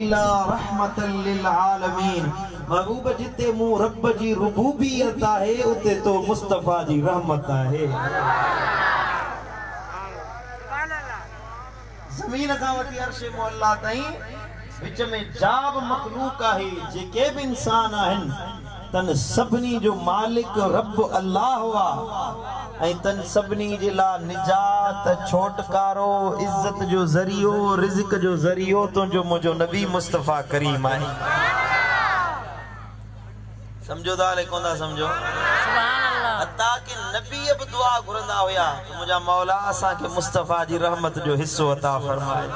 रहमतल लिल आलमीन। महबूब जिते मु रब जी रुबूबियत आहे उते तो मुस्तफा जी रहमत आहे। ज़मीन का वठी अर्श मोहल्ला ताईं विच में जाब मखलूक आहे जेके भी इंसान आहिन तन सबनी जो मालिक रब अल्लाह हुआ ऐं तन सबनी जे ला निजात छोटकारो इज्जत जो जरियो रिज़्क जो जरियो तो जो मुझो नबी मुस्तफा करीम आहे। समझो दाले कोंदा समझो सुभान अल्लाह। अता के नबी अब दुआ घुरंदा हुया तो मुझा मौला असा के मुस्तफा जी रहमत जो हिस्सो अता फरमाए।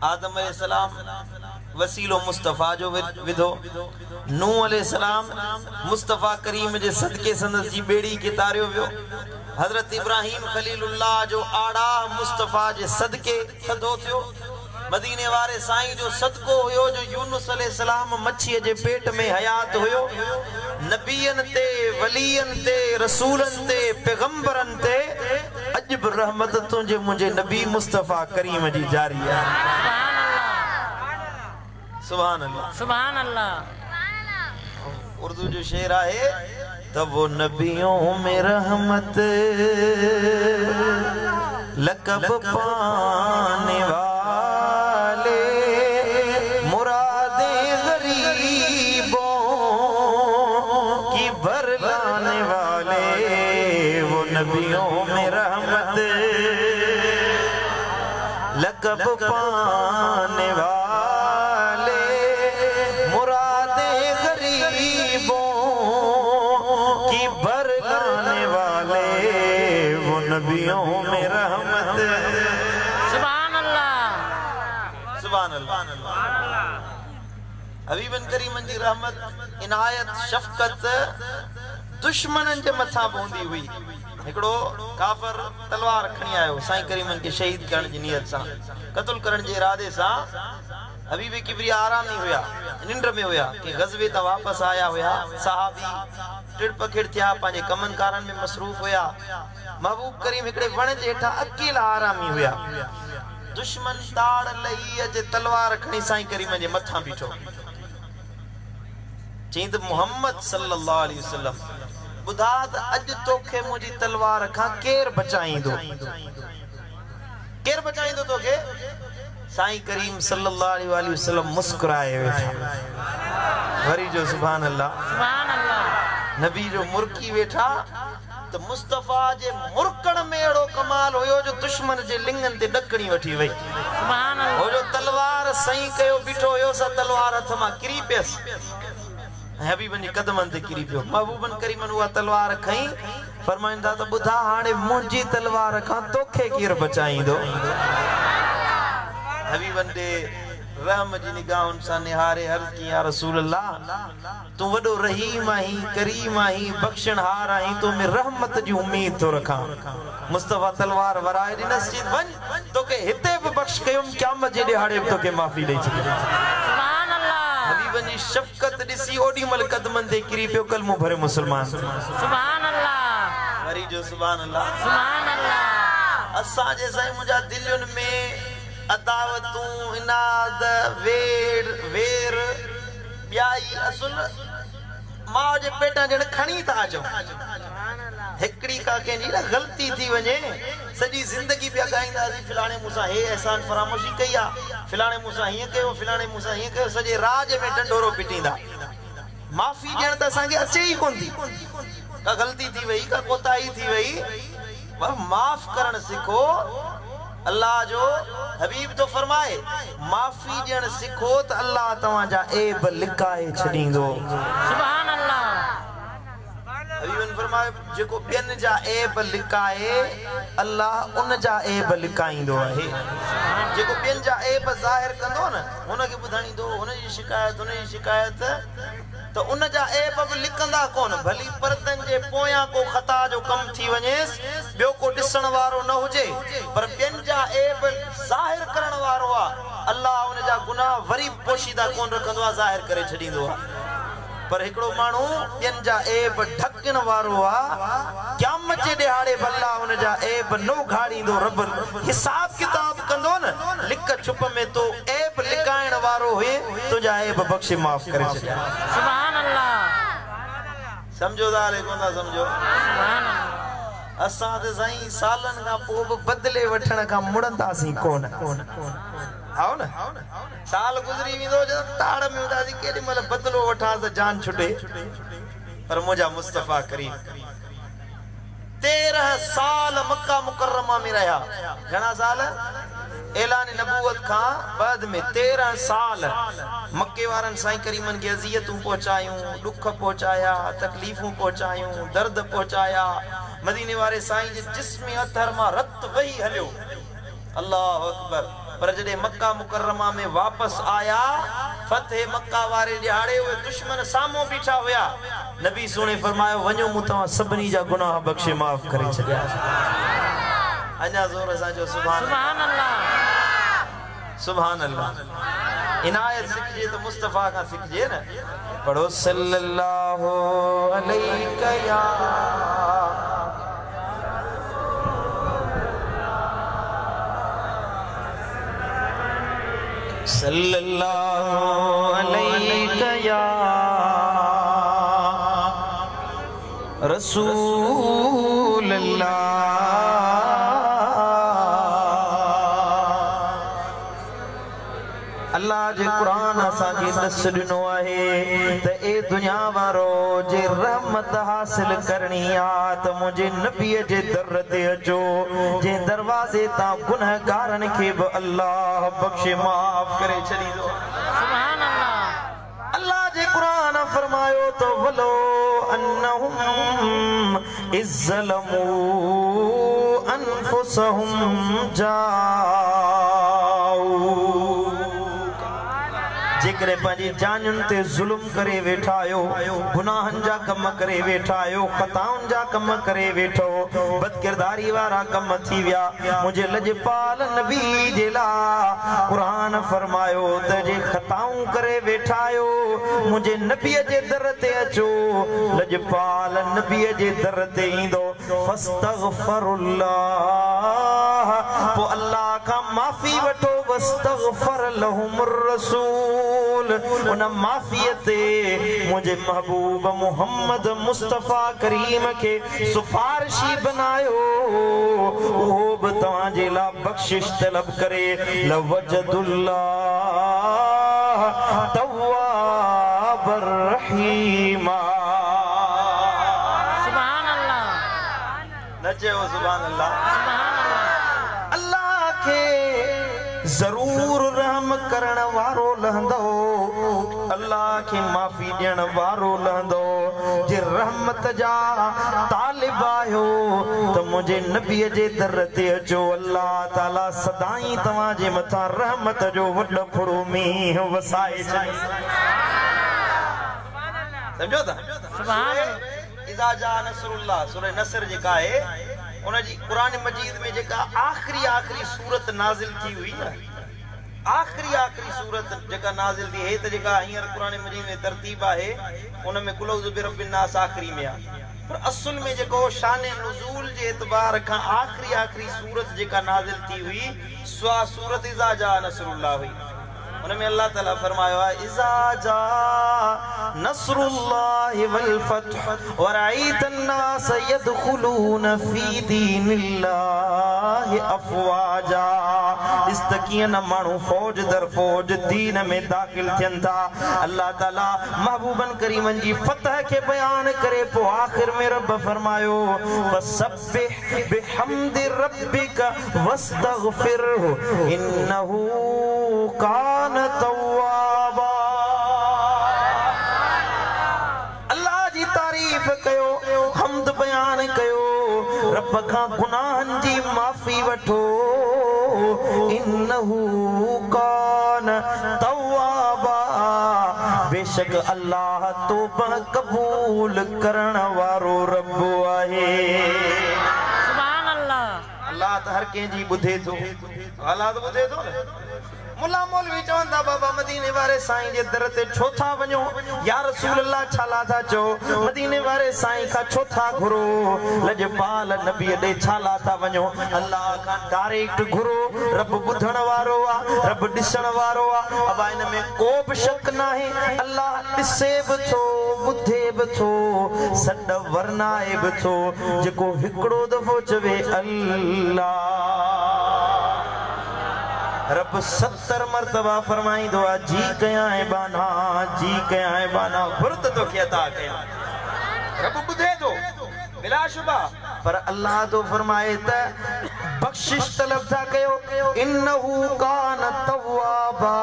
आदम अलैहिस्सलाम वसीलो मुस्तफा जो विधो, नूह अलैहिस्सलाम मुस्तफा करीम जे सदके संदस जी बेड़ी के तारियो वियो, हजरत इब्राहिम खलीलुल्लाह जो आड़ा मुस्तफा जे सदके थदो थियो, मदीने वारे साईं जो सदको हुयो जो यूनुस अलैहिस्सलाम मच्छी जे पेट में हयात हुयो। नबियन ते वलियन ते रसूलन ते पैगंबरन ते अजब रहमत तुझे मुझे नबी मुस्तफा करीम जी जारी है। सुभान अल्लाह सुभान अल्लाह। उर्दू जो शेर है तब वो नबियों में रहमत लकब पाने वाले मुरादे गरीबों की भरलाने वाले, वो नबियों में रहमत लकब पाने वाले मुरादे गरीबों की भरलाने वाले, वो नबियों में रहमत। सुभान अल्लाह सुभान अल्लाह। हबीबन करीमन जी रहमत इनायत शफकत दुश्मनन जे मथा पहुंदी हुई। हिकड़ो काफर तलवार खणी आयो साईं करीमन के शहीद करण जी नियत सा, कत्ल करण जे इरादे सा। हबीब किबरिया आराम नहीं हुया, निंड में हुया कि गज़वे ता वापस आया हुया। सहाबी टिड़ पखिड़ थिया पांजे कमन कारन में मसरूफ हुया। महबूब करीम हिकड़े वण जे हेठा अकेला आरामी हुया। दुश्मन ताड़ लई अज तलवार खणी साईं करीम जे मथा बीठो। चईं त मोहम्मद सल्लल्लाहु अलैहि वसल्लम बुधा त अज तोखे मुझी तलवार खां केर बचाईंदो, केर बचाईंदो तोखे? साईं करीम सल्लल्लाहु अलैहि वसल्लम मुस्कुराए वेठा। वरी जो सुभान अल्लाह सुभान अल्लाह। नबी जो मुर्की वेठा तो मुस्तफा जे मुर्कण में एड़ो कमाल होयो जो दुश्मन जे लिंगन ते डकणी वठी वई। सुभान अल्लाह। हो जो तलवार सही कयो बीठो होयो सा तलवार हथ मां किरी पियस, हबीबन जी कदमन ते किरी पियो। महबूबन करीमन उहा तलवार खई फरमाइंदा त बुधा हाणे मुंहिंजी तलवार खां तोखे केर बचाईंदो। हबीबन दे रहम जी निगाहुन सा निहारे अर्ज़ की या रसूल अल्लाह तू वडो रहीम आही करीम आही बख्शणहार आही तो मैं रहमत जी उम्मीद तो रखा। मुस्तफा तलवार वराए दिनस जी वन तोके हिते भी बख्श कयुम क़यामत जे दिहाड़े तोके माफी ॾेई छॾी। सुभान अल्लाह। हबीबन जी शफकत ॾिसी ओडी मल कदमन ते किरी पियो कलमो भरे मुसलमान। सुभान अल्लाह। वरी जो सुभान अल्लाह सुभान अल्लाह। असा जे साईं मुजा दिलयुन में अदावतूं इनाद वेर वेर ब्याई असुल मां जे पेटा जण खणी था अचो। हिकड़ी का के जी गलती थी वने सजी जिंदगी पे गाइंदा सी फिलाने मूसा हे एहसान फरामोशी कया, फिलाने मूसा हिय कयो, फिलाने मूसा हिय कयो, सजे राज में डंडोरो पिटींदा। माफी ॾियण त असांखे अचे ई कोन थी। का गलती थी वई का कोताही थी वई पर माफ करण सिखो। अल्लाह जो हबीब तो फरमाए माफी ॾियण सिखो त अल्लाह तव्हां जा ऐब लिकाए छॾींदो। सुभान अल्लाह। हबीबन फरमाए जेको ॿियनि जा ऐब लिकाए अल्लाह उन जा ऐब लिकाईंदो आहे। जेको ॿियनि जा ऐब ज़ाहिर कंदो न हुनखे ॿुधाईंदो हुन जी शिकायत तो उन जा ऐब भी लिखंदा कोन। भली परदन जे पोयां को खता जो कम थी वनेस बियो को ॾिसण वारो न हुजे पर ॿियनि जा ऐब ज़ाहिर करण वारो आ। अल्लाह उन जा गुनाह वरी पोशीदा कोन रखंदो आ, ज़ाहिर करे छॾींदो आ। पर एकड़ो मानू ॿियनि जा ऐब ढकण वारो आ। क़यामत जे दिहाड़े अल्लाह उन जा ऐब नो घाड़ींदो। रब हिसाब किताब कंदो न लिख छुप में तो ऐब बख्शे माफ करे छॾिया सुभान अल्लाह समझो दाले कोना समझो सुभान अल्लाह असां ते साईं सालन का पोइ बि बदले वठण का मुड़ंदासीं कोन आओ न साल गुजरी वेंदो जब ताड़ में हूंदासीं केॾी महिल बदलो वठां त जान छुटे पर मुंहिंजा मुस्तफ़ा करीम 13 साल मक्का मुकर्रमा में रहा घणा साल ऐलान नबूवत का बाद में 13 साल मक्के वारन साईं करीमन के अज़ियतूं पहुंचायूं दुख पहुंचाया तकलीफूं पहुंचायूं दर्द पहुंचाया मदीने वारे साईं जे जिस्म अथर मां रत वही हलियो अल्लाह अकबर पर जडे मक्का मुकर्रमा में वापस आया फतेह मक्का वारे दिहाड़े हुए दुश्मन सामो बीठा हुया नबी सोने फरमायो वञो मु तवा सबनी जा गुनाह बख्शे माफ करे छडिया अञा जोर सां जो सुभान अल्लाह सुभान अल्लाह इनायत सिखजे तो मुस्तफा का सिखजे न पढ़ो सल्लल्लाहु अलैहि या सल्लल्लाहु अलैहि या रसूल अल्लाह अल्लाह जे कुरान असा के दस दिनो आहे त ए दुनिया वारो जे रहमत हासिल करनी आ त मुझे नबी जे दर ते अचो जे दरवाजे ता गुनहगारन के ब अल्लाह बख्शे माफ करे छडींदो सुभान अल्लाह अल्लाह जे कुरान फरमायो तो वलो अन्नहुम इज़्ज़लमू अनफुसहुम जाऊ जेकरे पंहिंजी जानुनि ते ज़ुल्म करे वेठा आहियो गुनाहनि जा कम करे वेठा आहियो खताउनि जा कम करे वेठो बदकिरदारी वारा कम थी विया मुझे लजपाल नबी जे लाइ क़ुरान फरमायो त जे खताऊं करे वेठा आहियो मुझे नबीअ जे दर ते अचो लजपाल नबीअ जे दर ते ईंदो फस्तगफिरुल्लाह पोइ अल्लाह खां माफ़ी वठो वस्तगफर लहुमुर रसूल उन माफ़ियते मुझे महबूब मोहम्मद मुस्तफा करीम के सुफारिशी बनायो वो भी तव्हांजे लाइ बख्शिश तलब करे लवजदुल्लाह तव्वाबर रहीमा सुभान अल्लाह नचे हो सुभान अल्लाह अल्लाह के जरूर रहम करण वारो लहंदो अल्लाह के माफी ॾियण वारो लहंदो जे रहमत जा तालिब आयो त मुझे नबीअ जे दर ते अचो अल्लाह ताला सदाई तव्हां जे मथां रहमत जो वॾो फुड़ो मींहुं वसाए छॾे समझो था सुभान इज़ा जा नसरुल्लाह सूरह नसर जेका आहे उन जी कुरान मजीद में जेका आखिरी सूरत नाज़िल थी हुई न आखिरी सूरत जेका नाज़िल थी है त जेका हींअर कुरान मजीद में तरतीब आहे उन में कुल औज़ु बिरब्बिन नास आखिरी में आहे पर असुल में जेको शान नुज़ूल जे एतबार खां आखिरी सूरत जेका नाज़िल थी हुई स्वा सूरत इज़ा जा नसरुल्लाह हुई उनमें अल्लाह ताला फरमायो है इज़ा जा नसरुल्लाहि वल फतह व रअयतन नास यदखुलून फी दीनिल्लाहि अफवाजा इस्तकियन मानू फौज दर फौज दीन में दाखिल थियन था अल्लाह ताला महबूबन करीमन जी फतह के बयान करे पो आखिर में रब फरमायो फसब्बिह बिहम्दि रब्बिका वस्तगफिरहु इन्नहु कान तव्वाबा अल्लाह जी तारीफ कयो हम्द बयान कयो रब खां गुनाहन जी माफी वठो इन्नहु कान तव्वाबा बेशक अल्लाह तौबा कबूल करण वारो रब आहे सुभान अल्लाह अल्लाह त हर कंहिं जी ॿुधे थो हालात ॿुधे थो न मुल्ला मौलवी चवंदा बाबा मदीने वारे साईं जे दर ते छो था वञो या रसूल अल्लाह छाला था चो मदीने वारे साईं का छो था घुरो लजपाल नबी दे छाला था वञो अल्लाह का डायरेक्ट घुरो रब बुधण वारो आ रब दिसण वारो आ अब इन में को भी शक नहीं अल्लाह दिसे भी थो बुधे भी थो सड वरनाए भी थो जेको हिकड़ो दफो चवे अल्लाह रब 70 मरतबा फरमाइंदो आ जी कया है बाना फुर्त तो कहता कया रब बुधे दो बिला शुबा पर अल्लाह तो फरमाए त बख्शिश तलब था कयो इन्नहु कान तव्वाबा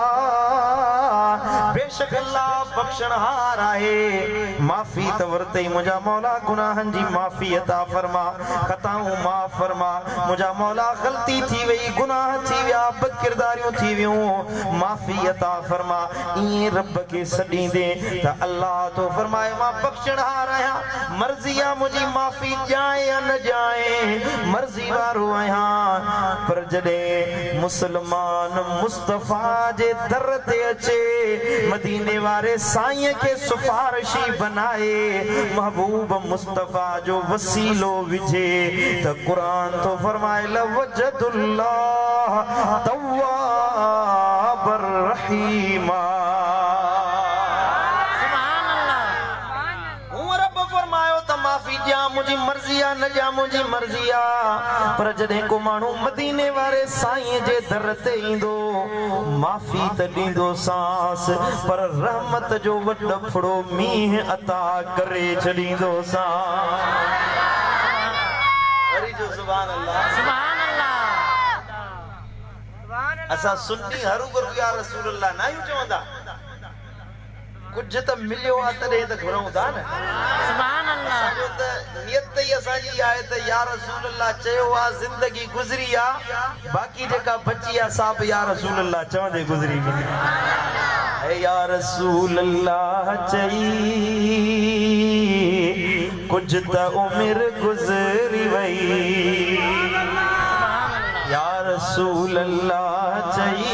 बेशक अल्लाह बख्शनहार आहे माफी तवरते मुझा मौला गुनाहन जी माफी अता फरमा खताऊं माफ फरमा मुझा मौला गलती थी वई गुनाह थी विया बदकिरदारियों थी वियूं माफी अता फरमा ई रब के सडी दे त अल्लाह तो फरमाए मां बख्शनहार आया मर्जी आ मुझी माफी जाए या न जाए मर्जी वारो आया पर जडे मुसलमान मुस्तफा जे दर ते अचे मदीने वारे साईं के सिफारिशी बनाए महबूब मुस्तफा जो वसीलो विझे त कुरान तो फरमाए लवजदुल्लाह तव्वाबर रहीमा माफी जा मुझी मर्जी आ न जा मुझी मर्जी आ पर जडे को मानू मदीने वारे साईं जे दर ते इंदो माफी त दींदो सांस पर रहमत जो वड फड़ो मींह अता करे छडींदो सांस हरि जो सुभान अल्लाह असा सुन्नी हरू गुरु या रसूल अल्लाह ना यू चवंदा कुछ त मिलियो आ तडे त घुरऊं था न सुभान अल्लाह जो त नियत ही असा जी आए त या रसूल अल्लाह चयो आ जिंदगी गुजरी आ बाकी जेका बची आ सब या रसूल अल्लाह चवंदे गुजरी है या रसूल अल्लाह चई कुछ त उम्र गुजरी वई या रसूल अल्लाह चई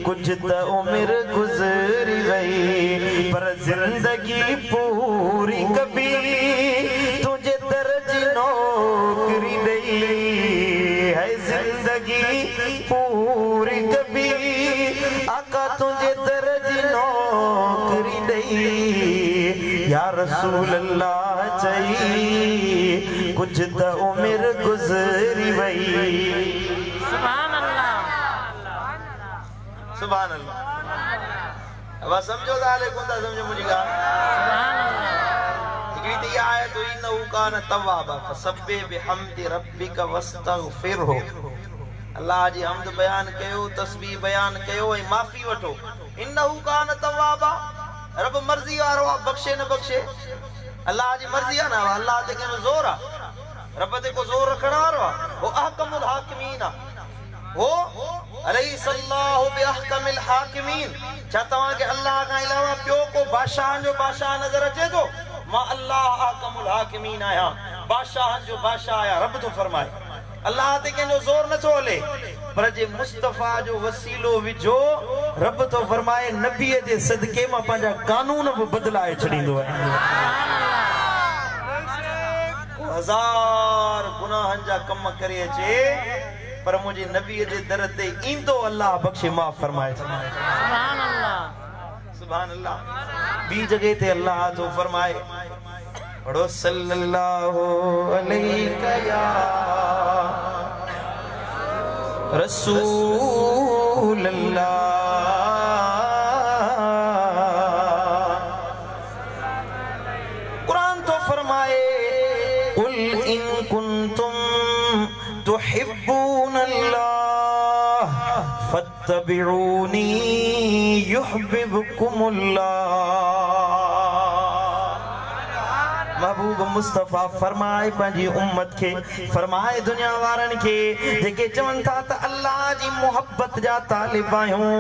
कुछ त उम्र गुजरी गई पर जिंदगी पूरी कभी तुझे दर्ज नौकरी नहीं है जिंदगी पूरी कभी आका तुझे दर्ज नौकरी नहीं या रसूल अल्लाह चाहिए कुछ त उम्र गुजरी गई सुभान अल्लाह अब समझो दाले कोंदा समझो मुझी गा सुभान अल्लाह इकड़ी ती आयत हुई इन्नहु कान तव्वाबा फसब्बिह बिहम्दि रब्बिका वस्तगफिरहु अल्लाह जी हमद बयान कयो तस्बीह बयान कयो ए माफी वठो इन्नहु कान तव्वाबा रब मर्जी वारो बख्शे न बख्शे अल्लाह जी मर्जी आ ना अल्लाह ते के जोर आ रब ते को जोर रखण वारो वो अहकमुल हाकिमीन हो अलैहिस्सलाहु बिअहकमिल हाकिमीन चाहता के अल्लाह का अलावा प्यो को बादशाह जो बादशाह नजर अचे तो मां अल्लाह अहकमुल हाकिमीन आया बादशाह जो बादशाह आया रब तो फरमाए अल्लाह ते के जो जोर न चोले पर जे मुस्तफा जो वसीलो विजो रब तो फरमाए नबी जे सदके मां पंजा कानून भी बदलाए छडींदो है हजार गुनाहन जा कम करे अचे पर मुझे नबी दे दर ते इंदो अल्लाह बख्शे माफ फरमाए सुभान अल्लाह सुभान अल्लाह बी जगह ते अल्लाह तो फरमाए पढ़ो सल्लल्लाहु अलैहि या रसूल अल्लाह कुरान तो फरमाए कुल इन कुंतुम तुहिब्बून अल्लाह फत्तबिऊनी युहिब्बुकुमुल्लाह महबूब मुस्तफा फरमाए पंजी उम्मत के फरमाए दुनिया वारन के जेके चवन था त अल्लाह जी मोहब्बत जा तालिब आयूं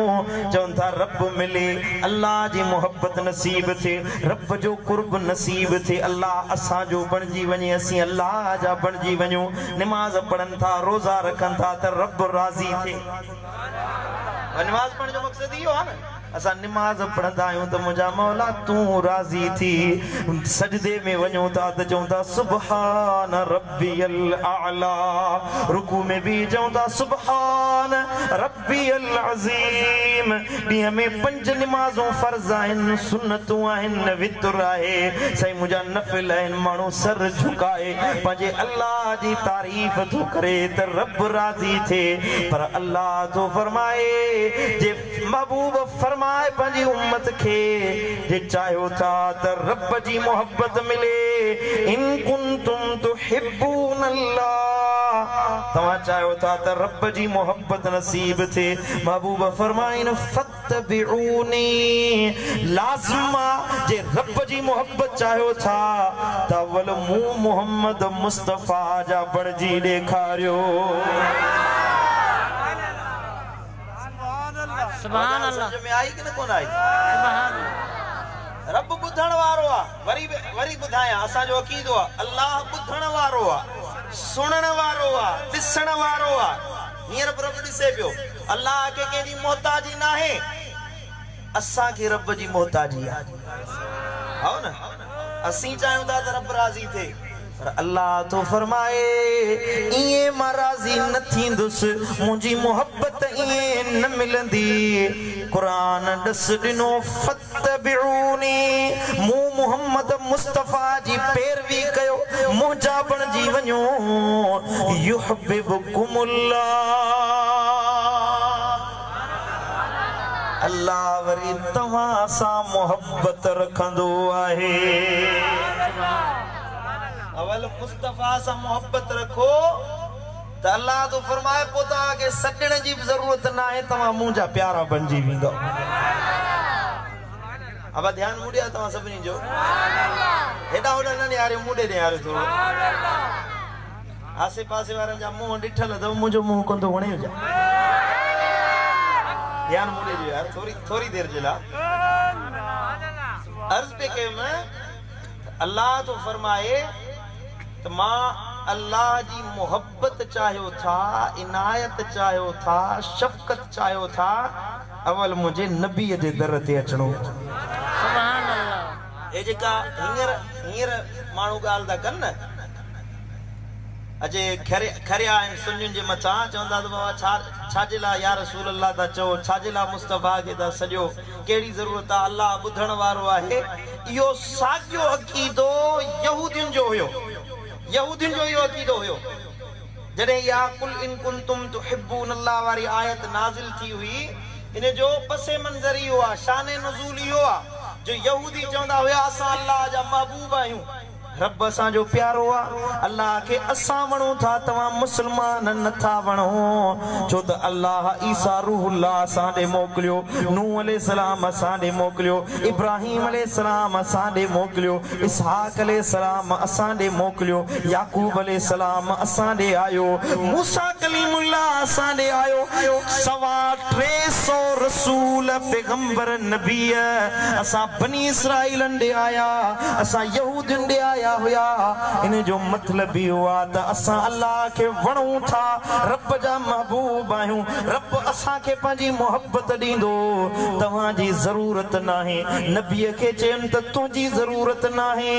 चवन था रब मिले अल्लाह जी मोहब्बत नसीब थे रब जो कुर्ब नसीब थे अल्लाह असा जो बनजी वने असी अल्लाह जा बनजी वणो नमाज पढ़न था रोजा रखन था त रब राजी थे नमाज पढ़ने जो मकसद इहो आहे न असां नमाज पढ़ंदा आहियूं त मुंहिंजा मौला तूं राज़ी थी सजदे में वञूं था त चऊं था सुभान रब्बियल आला रुकू में भी चऊं था सुभान रब्बियल अज़ीम ॾींहं में 5 नमाज़ूं फर्ज़ आहिनि सुन्नतूं आहिनि वितर आहे साईं मुंहिंजा नफ़िल आहिनि माण्हू सर झुकाए पंहिंजे अल्लाह जी तारीफ़ थो करे त रब राज़ी थिए पर अल्लाह थो फरमाए जे महबूब फरमाए पंहिंजी उम्मत खे जे चाहियो था त रब जी मोहब्बत मिले इन कुंतुम तुहिब्बून अल्लाह तव्हां चाहियो था त रब जी मोहब्बत नसीब थिए महबूब फरमाइन फत्तबिऊनी लाज़िमा जे रब जी मोहब्बत चाहियो था त अवल मूं मोहम्मद मुस्तफा जा बणजी ॾेखारियो सुभान अल्लाह समझ में आई कि न कोन आई सुभान रब बुधण वारो आ वरी बुधाया असा जो अकीदो आ अल्लाह बुधण वारो आ सुनण वारो आ दिसण वारो आ हींअर रब ॾिसे पियो अल्लाह के केडी मोहताजी नाहे असा के रब जी मोहताजी आ आओ न असी चाहूं था त रब राज़ी थे पर अल्लाह तो फरमाए इए मां राज़ी न थींदुसि मुंहिंजी मोहब्बत इए न मिलंदी कुरान ॾस ॾिनो फत्तबिऊनी मूं मोहम्मद मुस्तफा जी पैरवी कयो मुंहिंजा बणजी वञो युहब्बुकुमुल्लाह अल्लाह वरी तव्हां सां मोहब्बत रखंदो आहे अवल मुस्तफा से मोहब्बत रखो तो अल्लाह तो फरमाए पोता के सजण जी जरूरत ना है तमा मुंजा प्यारा बनजी विंदो अब ध्यान मुड़िया तमा सबनी जो एडा होडा न यार मुड़े दे यार थोड़ो आसे पासे वारन जा मुंह डिठल तो मुंजो मुंह कोंदो वणे जा ध्यान मुड़े जो यार थोड़ी देर जला अर्ज पे के मैं अल्लाह तो फरमाए तो मां अल्लाह जी मोहब्बत चाहियो था इनायत चाहियो था शफकत चाहियो था अवल मुझे नबी जे दर ते अचणो सुभान अल्लाह ए जेका हींअर माण्हू ॻाल्हि था कनि न अजे खरिया आहिनि सुञुनि जे मथां चवंदा त बाबा छाजे लाइ या रसूल अल्लाह था चओ छाजे लाइ मुस्तफा खे था सॼो कहिड़ी ज़रूरत आहे अल्लाह ॿुधण वारो आहे इहो साॻियो अक़ीदो यहूदियुनि जो हुयो यहूदियुनि जो इहो अक़ीदो हुयो जॾहिं या कुल इन कुंतुम तुहिब्बून अल्लाह वारी आयत नाज़िल थी हुई इन जो पसे मंज़र इहो आहे शान नुज़ूल इहो आहे जो यहूदी चवंदा हुया असां अल्लाह जा महबूब आहियूं रब असां जो प्यारो आ अल्लाह के असां वणो था तव्हां मुसलमान नथा वणो छो त अल्लाह ईसा रूहुल्लाह असां ॾे मोकिलियो नूह अलैहिस्सलाम असां ॾे मोकिलियो इब्राहिम अलैहिस्सलाम असां ॾे मोकिलियो इसहाक अलैहिस्सलाम असां ॾे मोकिलियो याकूब अलैहिस्सलाम असां ॾे आयो मूसा कलीमुल्लाह असां ॾे आयो सवा 300 रसूल पैगंबर नबी असां बनी इसराइलन ॾे आया असां यहूदियुनि ॾे आया हुया इन जो मतलब ही हुआ त असां अल्लाह के वणूं था रब जा महबूब आहियूं रब असां के पंहिंजी मोहब्बत ॾींदो तव्हां जी ज़रूरत नाहे नबीअ खे चयनि त तुंहिंजी ज़रूरत नाहे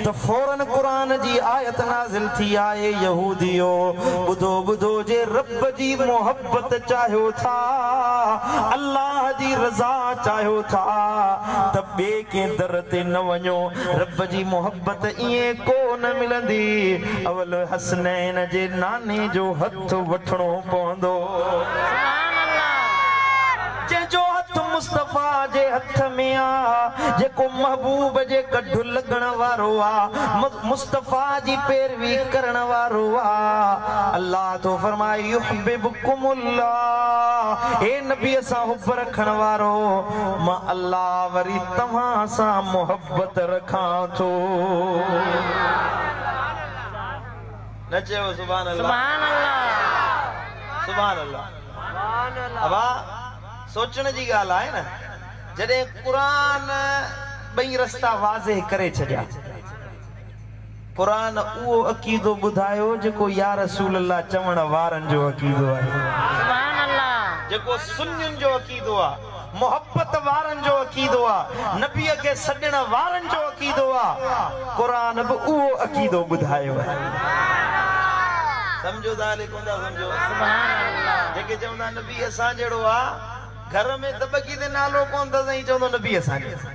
त फौरन क़ुरान जी आयत नाज़िल थी आहे यहूदियो ॿुधो ॿुधो जे रब जी मोहब्बत चाहियो था अल्लाह जी रज़ा चाहियो था त ॿिए के दर ते न वञो रब जी मोहब्बत इए को न मिलंदी अवल हसनैन जे नाने जो हथ वठणो पवंदो सुभान अल्लाह जो हथ मुस्तफा जे हथ में आ जेको महबूब जे गॾु लॻण वारो आ मुस्तफा जी पैरवी करण वारो आ अल्लाह तो फरमाए युहिब्बुकुमुल्लाह ए नबी सां हुब रखण वारो मां अल्लाह वरी तव्हां सां मोहब्बत रखां थो न चयो सुभान अल्लाह सुभान अल्लाह सुभान अल्लाह अबा सोचण जी ॻाल्हि आहे न जॾहिं क़ुरान ॿई रस्ता वाज़ेह करे छॾिया क़ुरान उहो अक़ीदो ॿुधायो जेको या रसूल अल्लाह चवण वारनि जो अक़ीदो आहे सुभान अल्लाह जेको सुन्नियुनि जो अक़ीदो आ, मोहब्बत वारनि जो अक़ीदो आ, नबीअ खे सॾण वारनि जो अक़ीदो आ, क़ुरान बि उहो अक़ीदो ॿुधायो आहे। समझो था ले कोन था समझो? सुभान अल्लाह। जेके चवंदा नबी असां जहिड़ो आ, घर में त बक़ीदे नालो कोन त साईं चवंदो नबी असां जहिड़ो।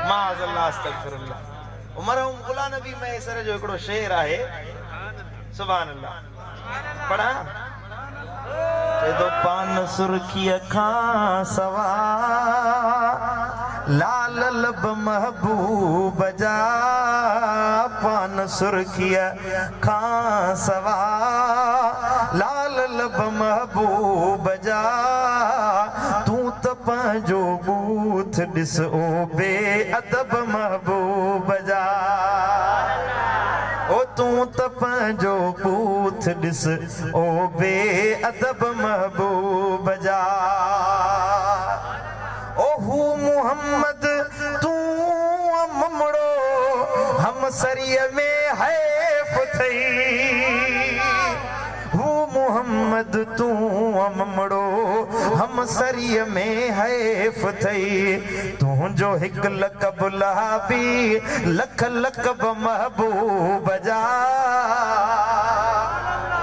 माज़अल्लाह अस्तगफिरुल्लाह। मरहूम गुलाम नबी मैसर जो हिकिड़ो शेर आहे, सुभान अल्लाह, पढ़ा। पान सुर्खी खां सवा लाल लब महबूब जा, पान सुर्खी खां सवा लाल लब महबूब जा, तू त पंहिंजो बूथ ॾिस ओ बेअदब महबूब जा, ओ तू त पंहिंजो बूथ ॾिस ओ बेअदब महबूब जा। ओ हू मोहम्मद तू ममड़ो हम सरीअ में हैफ थई, हू मोहम्मद तू ममड़ो हम सरीअ में हैफ थई, तुंहिंजो हिकु लक़ब लहाबी लख लक़ब महबूब जा,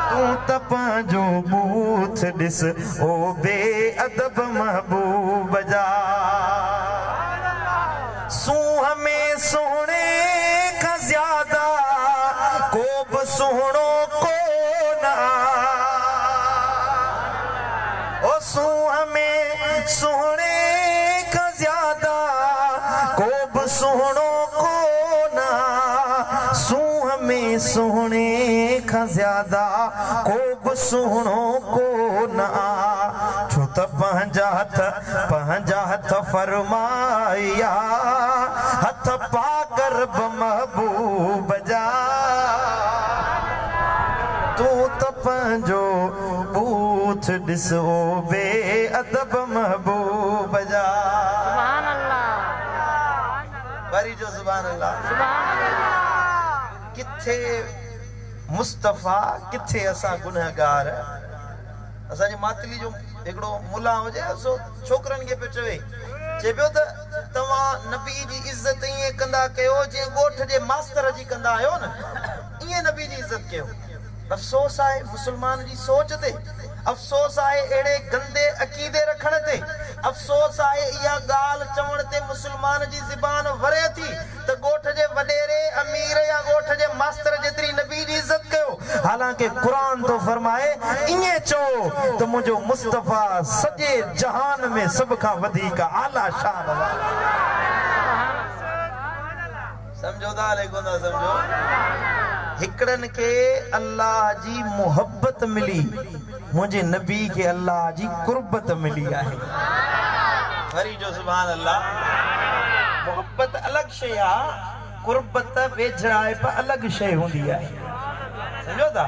तू त पंहिंजो बूथ ॾिस ओ बेअदब महबूब जा। सूंह में सोहणे खां ज़्यादा को बि सुहिणो कोन, ओ सूंह में सोहणे खां ज़्यादा को बि सुहिणो कोन, सूंह में सोहणे खां ज़्यादा को बि सुहिणो कोन, छो त पंहिंजा हथ फरमाया हथ पाकर बि महबूब जा, तू त पंहिंजो बूथ ॾिस ओ बेअदब महबूब जा। सुभान अल्लाह। वरी जो सुभान अल्लाह। सुभान अल्लाह। किथे मुस्तफ़ा, किथे असां गुनहगार। असांजे मातली जो हिकिड़ो मुला हुजे, सो छोकरनि खे पियो चवे पियो त तव्हां नबी जी इज़त ईअं कंदा कयो जीअं ॻोठ जे मास्तर जी कंदा आहियो न, ईअं नबी जी इज़त कयो। अफ़सोस आहे मुसलमान जी सोच ते, अफ़सोस आहे अहिड़े गंदे अक़ीदे रखण ते, अफ़सोस आहे इहा ॻाल्हि चवण ते मुसलमान जी ज़बान वरे थी त ॻोठ जे वॾेरे अमीर या ॻोठ जे मास्तर जेतिरी नबी जी इज़त कयो। हालांकि क़ुरान तो फरमाए ईअं चओ त मुंहिंजो मुस्तफ़ा सॼे जहान में सभ खां वधीक आला शान वारो। समझो था ले कोन था समझो? हिकड़नि खे अल्लाह जी मोहब्बत मिली, मुझे नबी के अल्लाह जी कुर्बत मिली है। वरी जो सुभान अल्लाह। मोहब्बत अलग शय आ, कुर्बत वेझड़ाए पर अलग शय होंदी है। समझो था?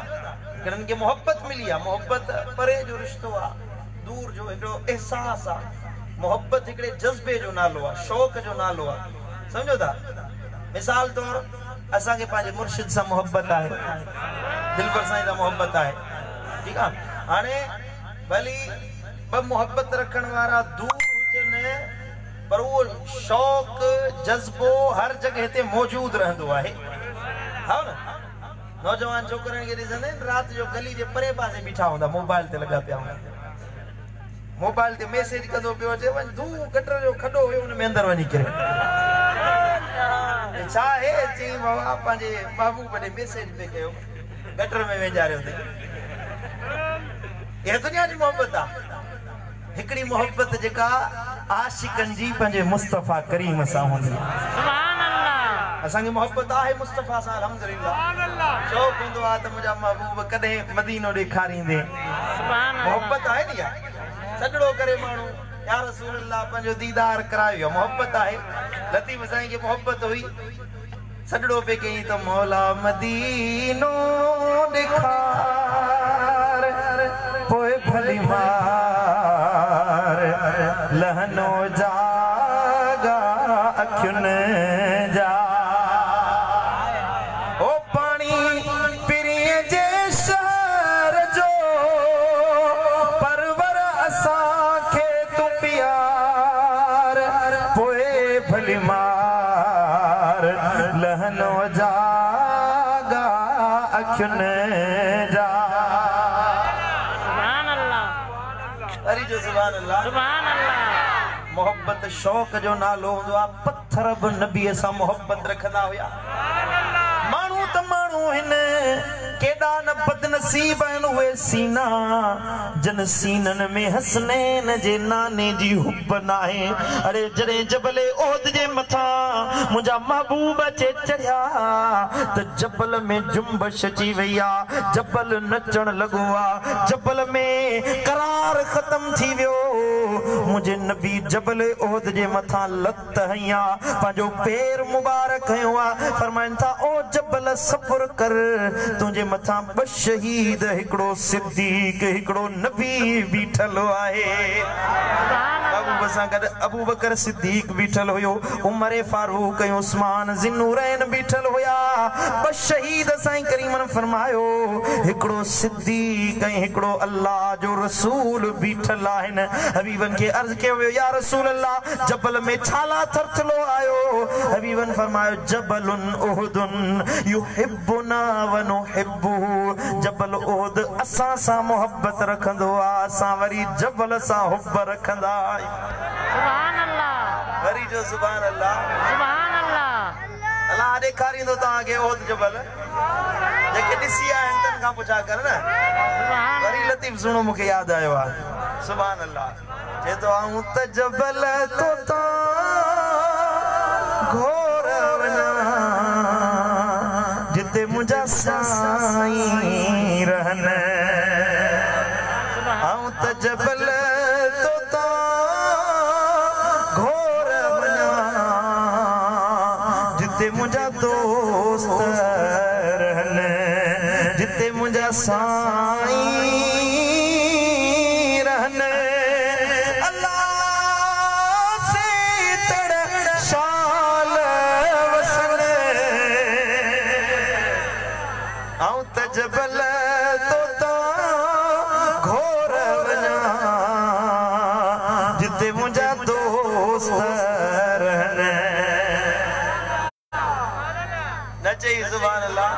हिकड़नि खे मोहब्बत मिली है, मोहब्बत परे जो रिश्तो आ, दूर जो हिकड़ो एहसास आ। मोहब्बत हिकड़े जज्बे जो नालो आ, शौक जो नालो आ। समझो था? मिसाल तौर असा के पांचे मुर्शिद से मोहब्बत है, दिलबर साईं सा मोहब्बत है, ठीक है? हाने भली ब मोहब्बत रखण वारा दूर हुजने पर वो शौक जज्बो हर जगह ते मौजूद रहंदो है। हां न नौजवान छोकरन के दिसने रात जो गली जे परे पासे बिठा होंदा, मोबाइल ते लगा पिया होंदा, मोबाइल ते मैसेज कंदो पियो अचे, वन दू गटर जो खडो हुयो उन में अंदर वनी करे छा है जी बाबा पांजे बाबू बड़े मैसेज पे कयो गटर में वेंजारियो थे। ये दुनिया जी मोहब्बत आ, हिकड़ी मोहब्बत जेका आशिकन जी पंजे मुस्तफा करीम सा होंदी। सुभान अल्लाह। असा की मोहब्बत आहे मुस्तफा सा, अल्हम्दुलिल्लाह। सुभान अल्लाह। शौक हुंदो आ त मुजा महबूब कदे मदीनो ॾेखारींदे। सुभान अल्लाह। मोहब्बत आहे नी या सजड़ो करे मानू या रसूल अल्लाह पंजो दीदार करायो, मोहब्बत आहे। लतीफ साईं की मोहब्बत हुई, सजड़ो पे कहीं तो मौला मदीनो दिखार पोए भली मार लहनो जागा अखियुन जा। ओ पानी पिरिय जे शहर जो परवर असा मोहब्बत शौक़ जो नालो हूंदो आहे पत्थर बि नबीअ सां मोहब्बत रखंदा हुया माण्हू त माण्हू हिन केॾा न बदनसीब आहिनि उहे सीना जन सीननि में हसनैन जे नाने जी हुब नाहे अरे जॾहिं जबल ओहद जे मथां मुंहिंजा महबूब अचे चढ़िया त जबल में जुंबश अची वई आहे जबल नचण लॻो आहे जबल में करार ख़तम थी वियो मुंहिंजे नबी जबल ओहद जे मथां लत हई आहे पंहिंजो पेर मुबारक हयो आहे फरमाइनि था ओ जबल सब्र कर तुंहिंजे मथां ॿ शहीद हिकिड़ो सिद्दीक हिकिड़ो नबी बीठल आहे महबूब सां गॾु अबू बकर सिद्दीक बीठल हुयो उमर फारूक ऐं उस्मान ज़िन्नूरैन बीठल हुया ॿ शहीद साईं करीमन फरमायो हिकिड़ो सिद्दीक ऐं हिकिड़ो अल्लाह जो रसूल बीठल आहिनि हबीबन खे अर्ज़ कयो वियो या रसूल अल्लाह जबल में छाला थरथलो आयो हबीबन फरमायो जबलुन उहदुन युहिब्बुना व नुहिब्बुहु जबल ओहद असां सां मोहब्बत रखंदो आहे असां वरी जबल सां हुब रखंदा सुभान अल्लाह वरी जो सुभान अल्लाह अल्लाह ॾेखारींदो तव्हांखे ओहद जबल जेके ॾिसी आया आहिनि तन खां पुछा कर न वरी लतीफ़ सुणो मूंखे यादि आयो आहे सुभान अल्लाह चए थो आऊं त जबल तो घोर वञा जिते मुंहिंजा साईं रहन आऊं त जबल तो घोर वञा जिते मुंहिंजा दोस्त रहन जिते मुंहिंजा साईं रहन अल्लाह से तड़ शाल वसन आऊं त जबल तो घोर वञा जिते मुंहिंजा दोस्त रहन न चई सुभान अल्लाह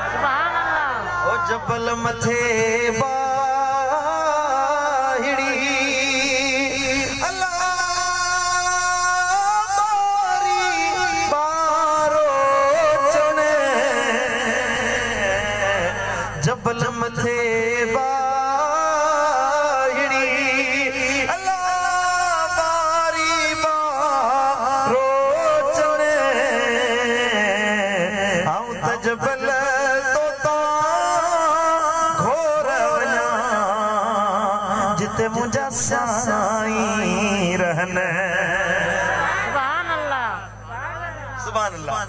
ओ जबल मथे बाहिड़ी अल्लाह बारी बारो चने जबल मथे बाहिड़ी अल्लाह बारी बारो चने आऊं त जबल मुंहिंजा साईं रहन सुभान अल्लाह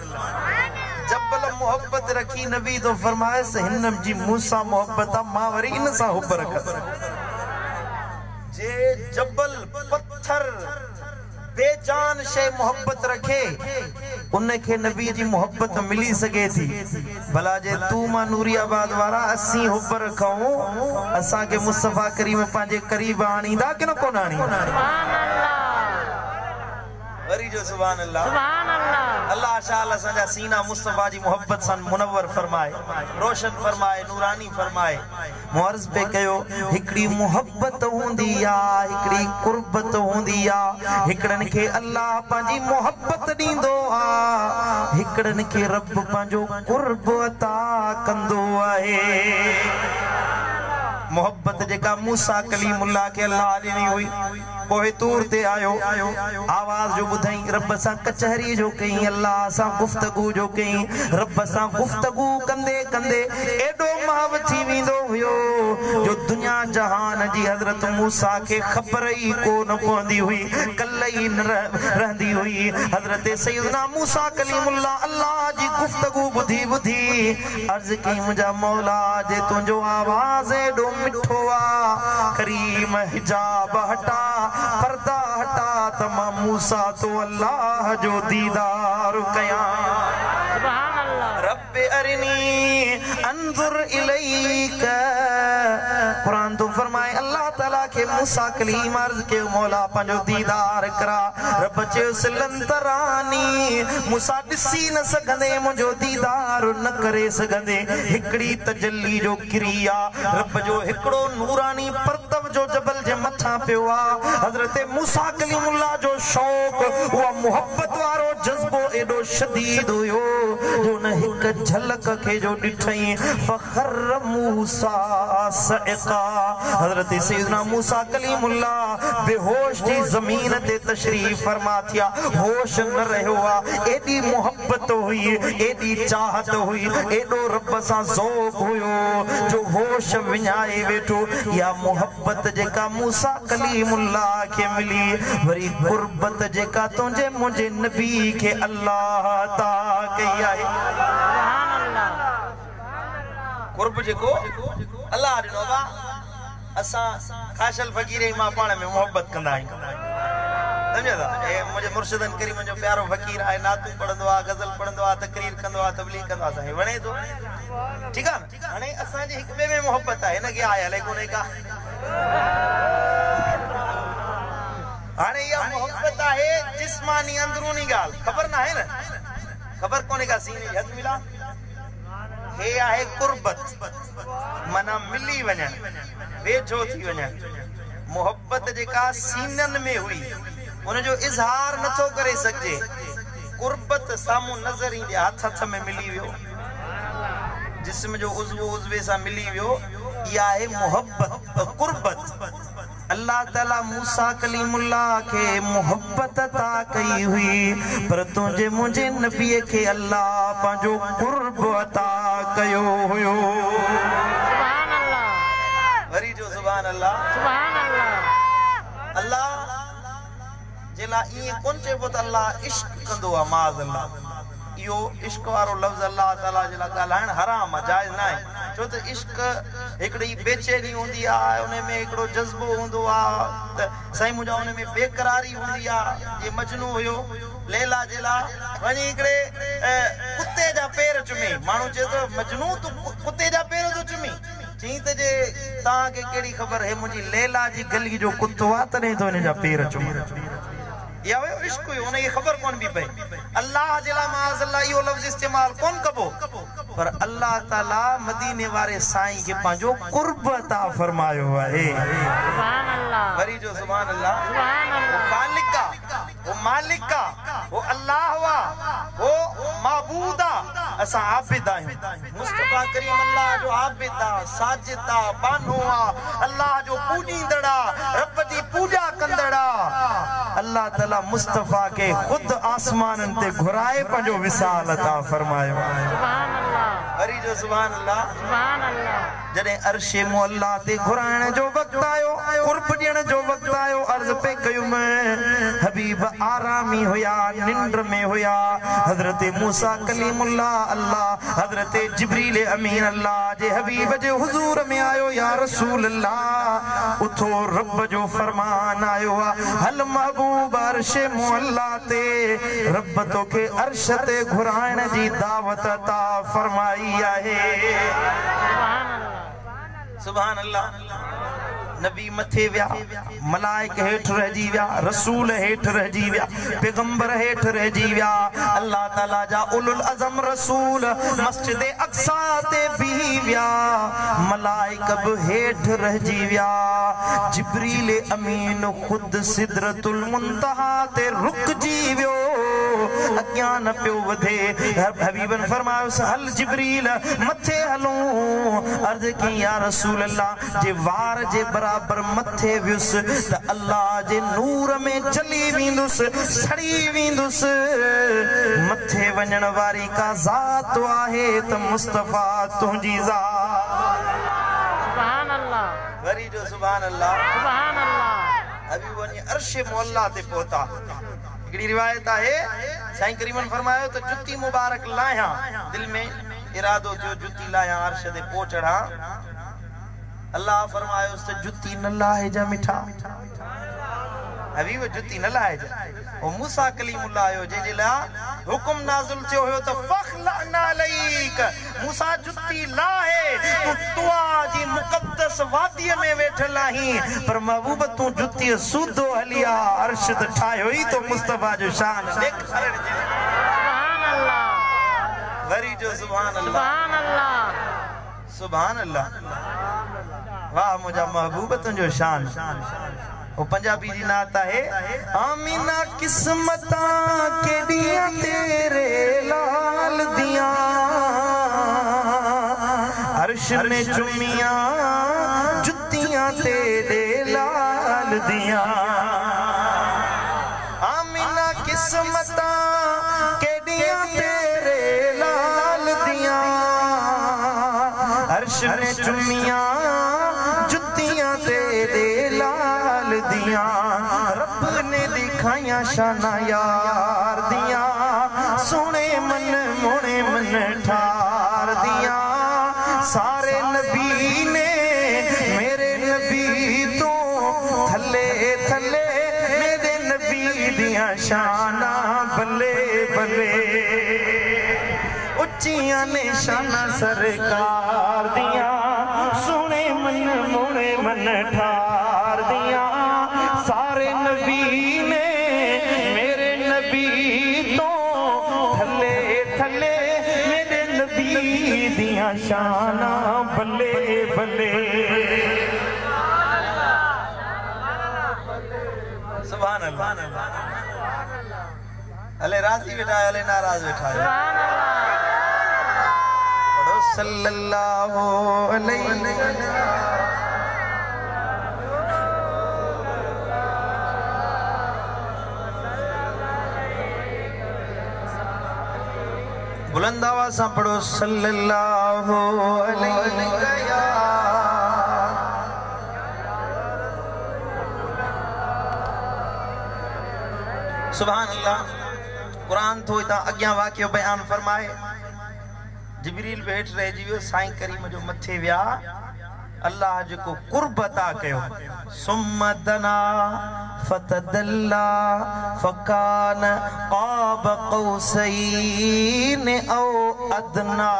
जबल मोहब्बत रखी नबी तो फरमाए हिन जी मूंसां मोहब्बत आहे मां वरी इन सां हुब रखंदुसि जे जबल पत्थर बेजान शइ मोहब्बत रखे उनखे नबी जी मोहब्बत मिली सके थी भला जे तू मां नूरियाबाद वारा असीं हुब रखूं असांखे मुस्तफा करीम पंहिंजे करीब आणींदा कि न कोन आणींदा वरी जो सुभान अल्लाह अल्लाह शाल असांजा सीना मुस्तफा जी मोहब्बत सां मुनव्वर फरमाए रोशन फरमाए नूरानी फरमाए मुअर्ज़ पे कयो हिकड़ी मोहब्बत हूंदी आहे हिकड़ी कुर्बत हूंदी आहे हिकड़नि खे अल्लाह पंहिंजी मोहब्बत ॾींदो आहे हिकड़नि खे रब पंहिंजो कुर्ब अता कंदो आहे मोहब्बत जेका मूसा कलीमुल्लाह के अल्लाह ॾिनी हुई पोइ तूर ते आयो आवाज जो ॿुधई रब सां कचहरी जो कई अल्लाह सां गुफ्तगू जो कई रब सां गुफ्तगू कंदे कंदे एॾो महव थी वेंदो हुयो जो दुनिया जहान जी हज़रत मूसा के ख़बर ई कोन पवंदी हुई कल्ह ई न रहंदी हुई हज़रत सैयदना मूसा कलीमुल्लाह अल्लाह जी गुफ्तगू ॿुधी ॿुधी अर्ज़ कई मुंहिंजा मौला जे तुंहिंजो आवाज़ एॾो मिठो आहे करीम हिजाब हटा पर्दा हटा त मां मूसा तो अल्लाह जो दीदार कयां सुभान अल्लाह रब अरनी अंजुर इलैक कुरान तो फरमाए अल्लाह ताला के मूसा कलीम अर्ज़ के मौला पंहिंजो दीदार करा रब चयो लन तरानी मूसा ॾिसी न सघंदे मुंहिंजो दीदार न करे सघंदे हिकड़ी तजल्ली जो क्रिया रब जो हिकड़ो नूरानी परतव जो जबल जे मथां पियो आहे हज़रत मूसा कलीमुल्लाह जो शौक़ मोहब्बत वारो जज्बो एडो शदीद हुयो जो न हिक झलक के जो डिठई फखर मूसा सइका हजरत सैयदना मूसा कलीमुल्लाह बेहोश थी जमीन ते तशरीफ फरमा थिया होश न रहियो आ एडी मोहब्बत हुई एडी चाहत हुई एडो रब सा ज़ौक़ हुयो जो होश विञाए वेठो या मोहब्बत जेका मूसा कलीमुल्लाह के मिली वरी कुर्बत जेका तुझे मुझे नबी के अल्लाह ता कई आहे सुभान अल्लाह कुर्ब जेको अल्लाह ॾिनो बा असा खाशल फकीर मां पाण में मोहब्बत कंदा आहियूं समझा था ए मुझे मुर्शिदन करीम जो प्यारो फकीर आहे नातू पढ़ंदो आ गजल पढ़ंदो आ तकरीर कंदो आ तबलीग कंदो आ सही वणे तो ठीक है हाने असा जे एक बे में मोहब्बत है न के आया ले कोने का हाने या मोहब्बत है जिस्मानी अंदरूनी गाल खबर ना है ना खबर कोने का सीने हद मिला हे आहे कुर्बत मना मिली वणन वेझो थी वणन मोहब्बत जेका सीनन में हुई उन जो इजहार न तो करे सकजे कुर्बत सामू नजर ही हाथ हाथ में मिली वियो जिस्म जो उज़्व उज़्वे सा मिली वियो या है मोहब्बत कुर्बत अल्लाह ताला मूसा कलीमुल्लाह के मोहब्बत ता कई हुई पर तुझे मुझे नबी के अल्लाह पांजो कुर्ब अता कयो हुयो सुभान अल्लाह वरी जो सुभान अल्लाह सुभान अल्लाह अल्लाह जेला ये कोन चेबो त अल्लाह इश्क कंदो आ माज अल्लाह यो इश्क वारो लफ्ज अल्लाह ताला जेला गालाण हराम आ जायज ना है छो त इश्क एकड़ी बेचैनी हुंदी आ उने में एकड़ो जज्बो हुंदो आ त सही मुजा उने में बेकरारी हुंदी आ ये मजनू हुयो लैला जेला वनी एकड़े कुत्ते जा पैर चुमी मानू चे तो मजनू तो कुत्ते जा पैर तो चुमी चई त जे ता के केड़ी खबर है मुजी लैला जी गली जो कुत्तो आ तने तो ने जा पैर चुमी या वे इश्क हुई उन्हें ये खबर कौन भी पे अल्लाह जिला माज़ अल्लाह यो लफ्ज इस्तेमाल कौन कबो पर अल्लाह ताला मदीने वाले साईं के पांजो कुर्ब अता फरमायो है सुभान अल्लाह वरी जो सुभान अल्लाह सुभान अल्लाह वो मालिक का वो अल्लाह हुआ वो माबूदा असा आबिद आहियूं मुस्तफा करीम अल्लाह जो आबिदा साजिदा बानुआ अल्लाह जो पूजींदड़ा रब जी पूजा कंदड़ा अल्लाह ताला मुस्तफा के खुद आसमानन ते घुराए पंजो विसाल अता फरमायो सुभान अल्लाह वरी जो सुभान अल्लाह सुभान अल्लाह जने अर्शे मुअल्ला ते घुराइण जो वक्त आयो कुर्ब ॾियण जो वक्त आयो अर्ज़ पे कयूं मैं हबीब आरामी हुया निंड में हुया हजरत मूसा कलीमुल्लाह अल्लाह हजरत जिब्रील अमीन अल्लाह जे हबीब जे हुजूर में आयो या रसूल अल्लाह उठो रब जो फरमान आयो हल महबूब अर्शे मुअल्ला ते रब तो के अर्श ते घुराइण जी दावत अता फरमाई आहे सुभान अल्लाह सुभान अल्लाह नबी मथे व्या मलाइक हेठ रहजी व्या रसूल हेठ रहजी व्या पैगंबर हेठ रहजी व्या अल्लाह ताला जा उलुल अज़म रसूल मस्जिद अक्सा ते भी व्या मलाइक भी हेठ रहजी व्या जिब्रील अमीन खुद सिदरतुल मुंतहा ते रुकजी व्यो अग्यां न पियो वधे हबीबन फरमायो हल जिब्रील मथे हलूं अर्ज़ की या रसूल अल्लाह जे वार जे बराबर मथे वियुस त अल्लाह जे नूर में जली विंदुस सड़ी विंदुस मथे वञण वारी का ज़ात आहे त मुस्तफा तुंहिंजी ज़ात सुभान अल्लाह वरी जो सुभान अल्लाह सुभान अल्लाह अभी वनी अर्श मौला ते पहुता एकड़ी रिवायत है साईं करीमन फरमायो तो जुत्ती मुबारक लाया दिल में इरादो जो जुत्ती लाया अर्श दे पहुंचड़ा अल्लाह फरमायो उस जुत्ती न लाए जा मिठा अभी वो जुत्ती न लाए जा ओ मूसा कलीमुल्लाह आयो जे जिला हुक्म नाज़िल थियो हो तो फखलना अलैक मूसा जुत्ती लाए तू तुआ जी मुकद्दस वादी में वेठल आही पर महबूब तू जुत्ती सूदो हलिया अर्श त ठायो ही तो मुस्तफा जो शान देख सुभान अल्लाह वरी जो सुभान अल्लाह सुभान अल्लाह सुभान अल्लाह वाह मुझा महबूब तुझो शान वो पंजाबी जी नात है आमीना किस्मतां केड़ियां तेरे लाल दियां अर्श ने चुमियां जुत्तियां तेरे लाल दियां आमीना किस्मतां केड़ियां तेरे लाल दियां अर्श ने चुमियां जुत्तियां तेरे लाल दियां रब ने दिखाइयां शाना यार दियां सोने मन मोने मन ठार दियां सारे नबी ने मेरे नबी तो थले थले मेरे नबी दियां शाना बल्ले बल्ले उच्चियां ने शाना सरकार दियां सोने मन मोने मन ठार दियां सारे नबी ने मेरे नबी तो थले थले मेरे नबी दियां शाना बल्ले बल्ले सुभान अल्लाह अले राजी बैठा है अले नाराज बैठा है पढ़ो सल्लल्लाहु अलैहि बुलंद आवाज से पढ़ो सल्लल्लाहु अलैहि सुभान अल्लाह कुरान तो इता अग्या वाक्य बयान फरमाए जिब्रील बैठ रहे जीवो साईं करीम जो मथे व्या अल्लाह जो कुर्ब अता कयो सुम्मा दना फतदल्ला फकान क़ाब क़ौसैन औ अदना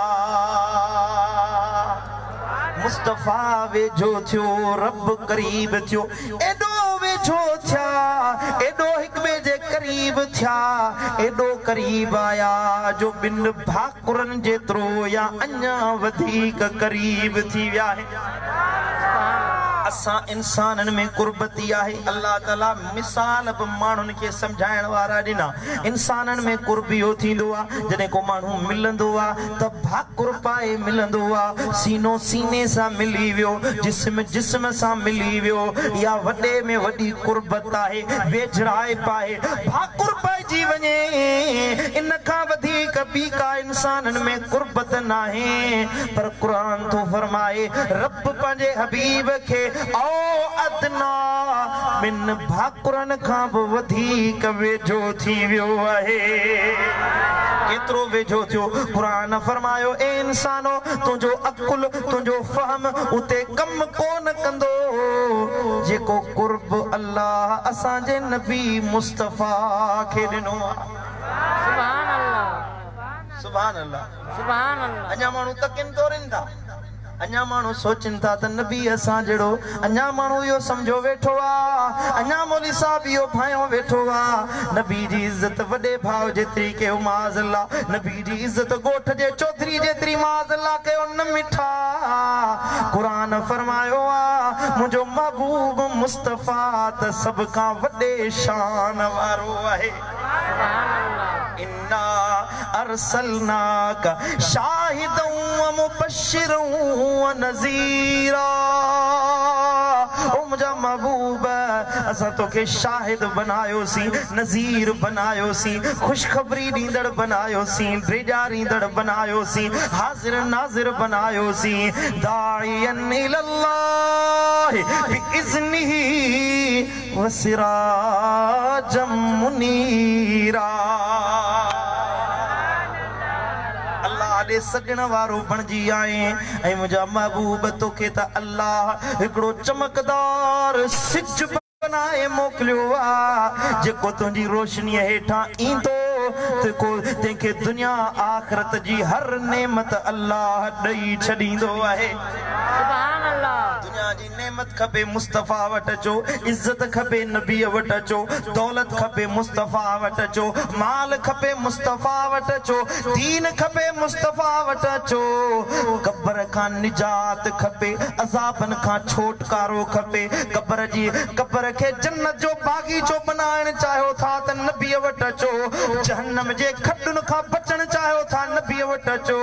मुस्तफा वेझो थियो रब करीब थियो एडो वेझो थिया एडो हिक ॿिए जे करीब थिया एडो करीब आया जो बिन भाकुरन जेतिरो या अञा वधीक करीब थी विया है असा इंसानन में कुर्बती आहे अल्लाह ताला मिसाल ब मानुन के समझाइण वारा दिना इंसानन में कुर्बियो थींदो आ जने को मानू मिलंदो आ त भाकुर पाए मिलंदो आ सीनो सीने सा मिली वियो जिस्म जिस्म सा मिली वियो या वडे में वडी कुर्बत आहे वेझड़ाए पाए भाकुर पाए जी वने इन का वधीक बी का इंसानन में कुर्बत नाहे पर कुरान तो फरमाए रब पंजे हबीब के ओ अदना मिन भाकुरन खां बि वधीक वेझो थी वियो आहे केतिरो वेझो थियो कुरान फरमायो ए इंसानो तुंहिंजो अकुल तुंहिंजो फहम उते कम कोन कंदो जेको कुर्ब अल्लाह असांजे नबी मुस्तफा खे ॾिनो सुभान अल्लाह सुभान अल्लाह सुभान अल्लाह अञा माण्हू तकिन तोड़नि था अञा माण्हू सोचनि था त नबी असां जहिड़ो अञा माण्हू इहो सम्झो वेठो आहे अञा मौली साहब इहो फायो वेठो आहे नबी जी इज़त वॾे भाउ जेतिरी कयो माज़अल्लाह नबी जी इज़त ॻोठ जे चौधरी जेतिरी माज़अल्लाह कयो न मिठा क़ुरान फरमायो आहे मुंहिंजो महबूब मुस्तफ़ा त सभ खां वॾे शान वारो आहे इन्ना अरसलनाका शाहिदन व मुबश्शिरन व नज़ीरा ओ मुंहिंजा महबूब असां तोखे शाहिद बनायोसीं नज़ीर बनायोसीं ख़ुशख़बरी ॾींदड़ बनायोसीं ड्रेजारींदड़ बनायोसीं हाज़िर नाज़िर बनायोसीं दाइयन इलल्लाहि बिइज़्निही व सिराजम मुनीरा अल्लाह सजण वारो बणजी आए ऐं मुंहिंजा महबूब तोखे त अल्लाह हिकिड़ो चमकदार सिज बनाए मोकिलियो आहे जेको तुंहिंजी रोशनीअ हेठां ईंदो तंहिंखे दुनिया आख़िरत जी हर नेमत अल्लाह ॾेई छॾींदो आहे सुभान अल्लाह दुनिया जी नेमत खपे मुस्तफ़ा वटि अचो इज़त खपे नबीअ वटि अचो दौलत खपे मुस्तफ़ा वटि अचो माल खपे मुस्तफ़ा वटि अचो दीन खपे मुस्तफ़ा वटि अचो क़ब्र खां निजात खपे अज़ाबन खां छोटकारो खपे क़ब्र खे जन्नत जो बाग़ीचो बनाइण चाहियो था त वट अचो जहन्नम जे खटुन खां बचण चाहियो था नबी वट अचो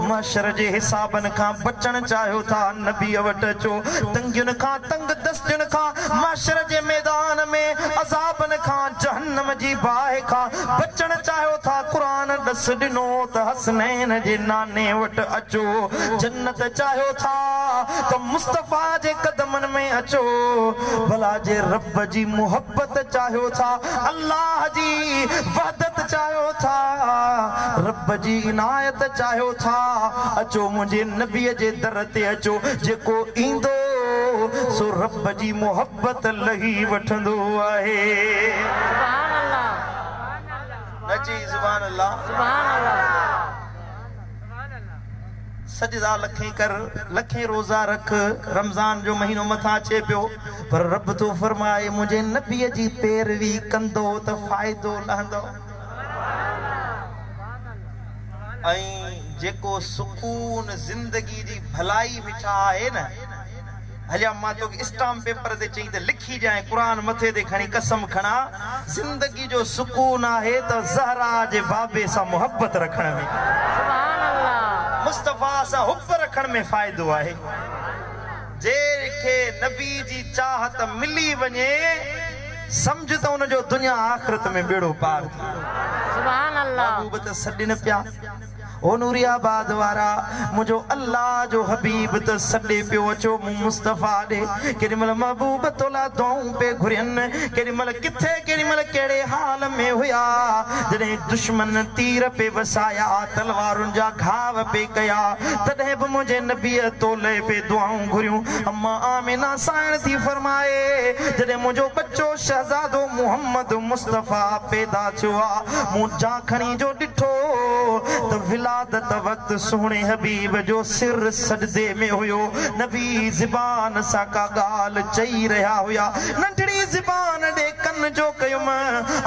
महशर जे हिसाबन खां बचण चाहियो था नबी वट अचो तंगियुन खां तंग दस्तियुन खां महशर जे मैदान में अज़ाबन खां जहन्नम जी बाहि खां बचण चाहियो था कुरान दस दिनो त हसनैन जे नाने वट अचो जन्नत चाहियो था तो मुस्तफा जे कदमन में अचो भला जे रब जी मोहब्बत चाहियो था अल्लाह जी वहदत चाहियो था रब जी इनायत चाहियो था अचो मुझे नबी जे दर ते अचो जेको ईंदो सो रब जी मोहब्बत लही वठंदो आहे सुभान अल्लाह नची सुभान अल्लाह सुभान अल्लाह सजदा लखे कर लखे रोजा रख रमजान जो महीनो मथा अचे पियो पर रब तो फरमाए मुझे नबी जी पैरवी कंदो त फायदो लहंदो ऐं जेको सुकून जिंदगी जी भलाई मिठा आहे न हलिया मां तो स्टाम्प पेपर ते चई त लिखी जाए कुरान मथे ते खणी कसम खणा जिंदगी जो सुकून आहे त ज़हरा जे बाबे सां मोहब्बत रखण में सुभान अल्लाह मुस्तफा सां हुब रखण में फ़ाइदो आहे जेके नबी जी चाहत मिली वञे समझ त उन जो दुनिया आखिरत में बेड़ो पार थी सुभान अल्लाह महबूब त सॾनि पिया ओ नूरियाबाद वारा मुझो अल्लाह जो हबीब त सॾे पियो अचो मुस्तफा ॾे केॾी महिल महबूब तोला दुआऊं पे घुरनि केॾी महिल किथे केॾी महिल कहिड़े हाल में हुया जॾहिं दुश्मन तीर पे वसाया तलवारुनि जा घाव पे कया तॾहिं बि मुंहिंजे नबीअ तोले पे दुआऊं घुरियूं अम्मा आमिना साइण थी फरमाए जॾहिं मुंहिंजो बच्चो शहज़ादो मुहम्मद मुस्तफा पैदा थियो आहे मूं जाखणी जो ॾिठो त विलादत वक्त सोहणे हबीब जो सिर सजदे में हुयो नबी ज़बान सा का गाल चई रहा हुया नंढड़ी ज़बान दे कन जो कयुम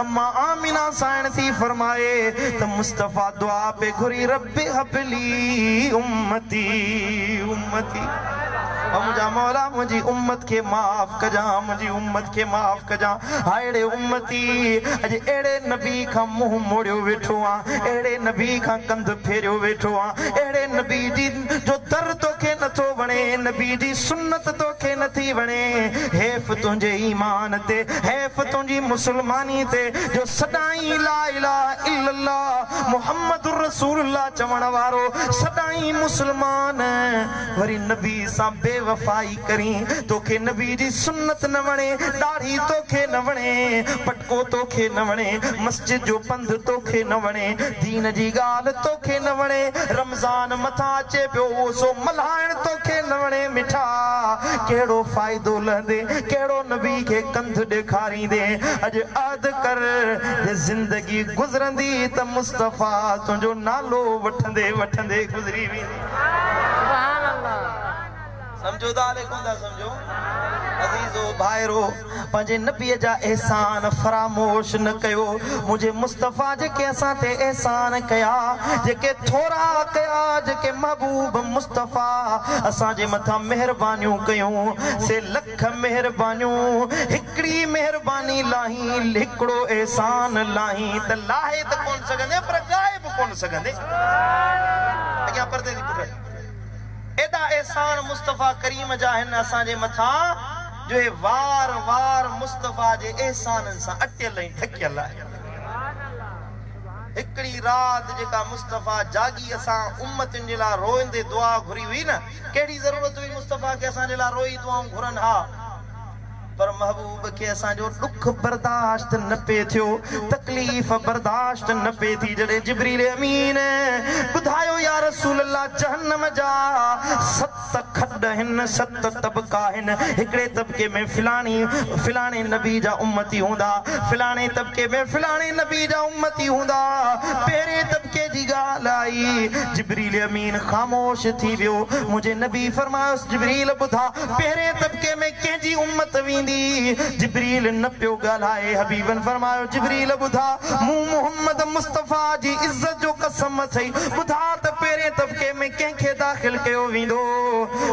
अम्मा आमिना साइण थी फरमाए त मुस्तफा दुआ पे घुरी रब्बे हबली उम्मती उम्मती मुझा मौला मुझी उम्मत के माफ कजा मुझी उम्मत के माफ कजा हायड़े उम्मती अज एड़े नबी का मुंह मोड़ियो वेठो आ एड़े नबी का कंध फेरियो वेठो आ एड़े नबी जी जो दर तोखे नथो वणे नबी जी सुन्नत तोखे नथी वणे हेफ तुंहिंजे ईमान ते हेफ तुंहिंजी मुसलमानी ते जो सदाई ला इलाहा इल्लल्लाह मुहम्मदुर रसूलुल्लाह चवण वारो सदाई मुसलमान वरी नबी सां बेवफाई करी तोखे नबी जी सुन्नत न वणे दाढ़ी तोखे न वणे पटको तोखे न वणे मस्जिद जो पंध तोखे न वणे दीन जी ॻाल्हि तोखे न वणे रमज़ान मथा अचे पियो सो मल्हाइण तोखे न वणे मिठा कहिड़ो फ़ाइदो लहंदे कहिड़ो नबी खे कंध ॾेखारींदे अॼु अद कर ज़िंदगी गुज़रंदी त मुस्तफा तुंहिंजो नालो वठंदे वठंदे गुज़री वेंदी सुभान अल्लाह समझो दाले कोंदा समझो अजीजो भाइरो पंहिंजे नबीअ जा एहसान फरामोश न कयो मुझे मुस्तफा जेके असां ते एहसान कया जेके थोरा कया जेके महबूब मुस्तफा असां जे मथां महिरबानियूं कयूं से लख महिरबानियूं हिकड़ी महिरबानी लाही हिकड़ो एहसान लाही त लाहे त कोन सघंदे पर ॻाए बि कोन सघंदे अॻियां परदे दी पुट एदा एहसान मुस्तफा करीम जा हिन असां जे मथां जो है वार वार मुस्तफा जे एहसानन सां अटियल ऐं ढकियल आहे हिकड़ी रात जेका मुस्तफा जागी असां उम्मतन जे लाइ रोइंदे दुआ घुरी हुई न कहिड़ी ज़रूरत हुई मुस्तफा के असां जे लाइ रोई दुआऊं घुरन हा पर महबूब के असां जो दुख बर्दाश्त न पे थियो तकलीफ बर्दाश्त न पे थी जड़े जिब्रील अमीन बुधायो या रसूल अल्लाह जहन्नम जा 7 खड हिन 7 तबका हिन एकड़े तबके में फिलाने नबी जा उम्मती हुंदा फिलाने तबके में फिलाने नबी जा उम्मती हुंदा पहरे तबके जी गाल आई जिब्रील अमीन खामोश थी वियो मुझे नबी फरमायो जिब्रील बुधा पहरे तबके में के जी उम्मत वी थींदी जिब्रील न पियो ॻाल्हाए हबीबन फरमायो जिब्रील ॿुधा मूं मोहम्मद मुस्तफ़ा जी इज़त जो कसम अथई ॿुधा त पहिरें तबके में कंहिंखे दाख़िल कयो वेंदो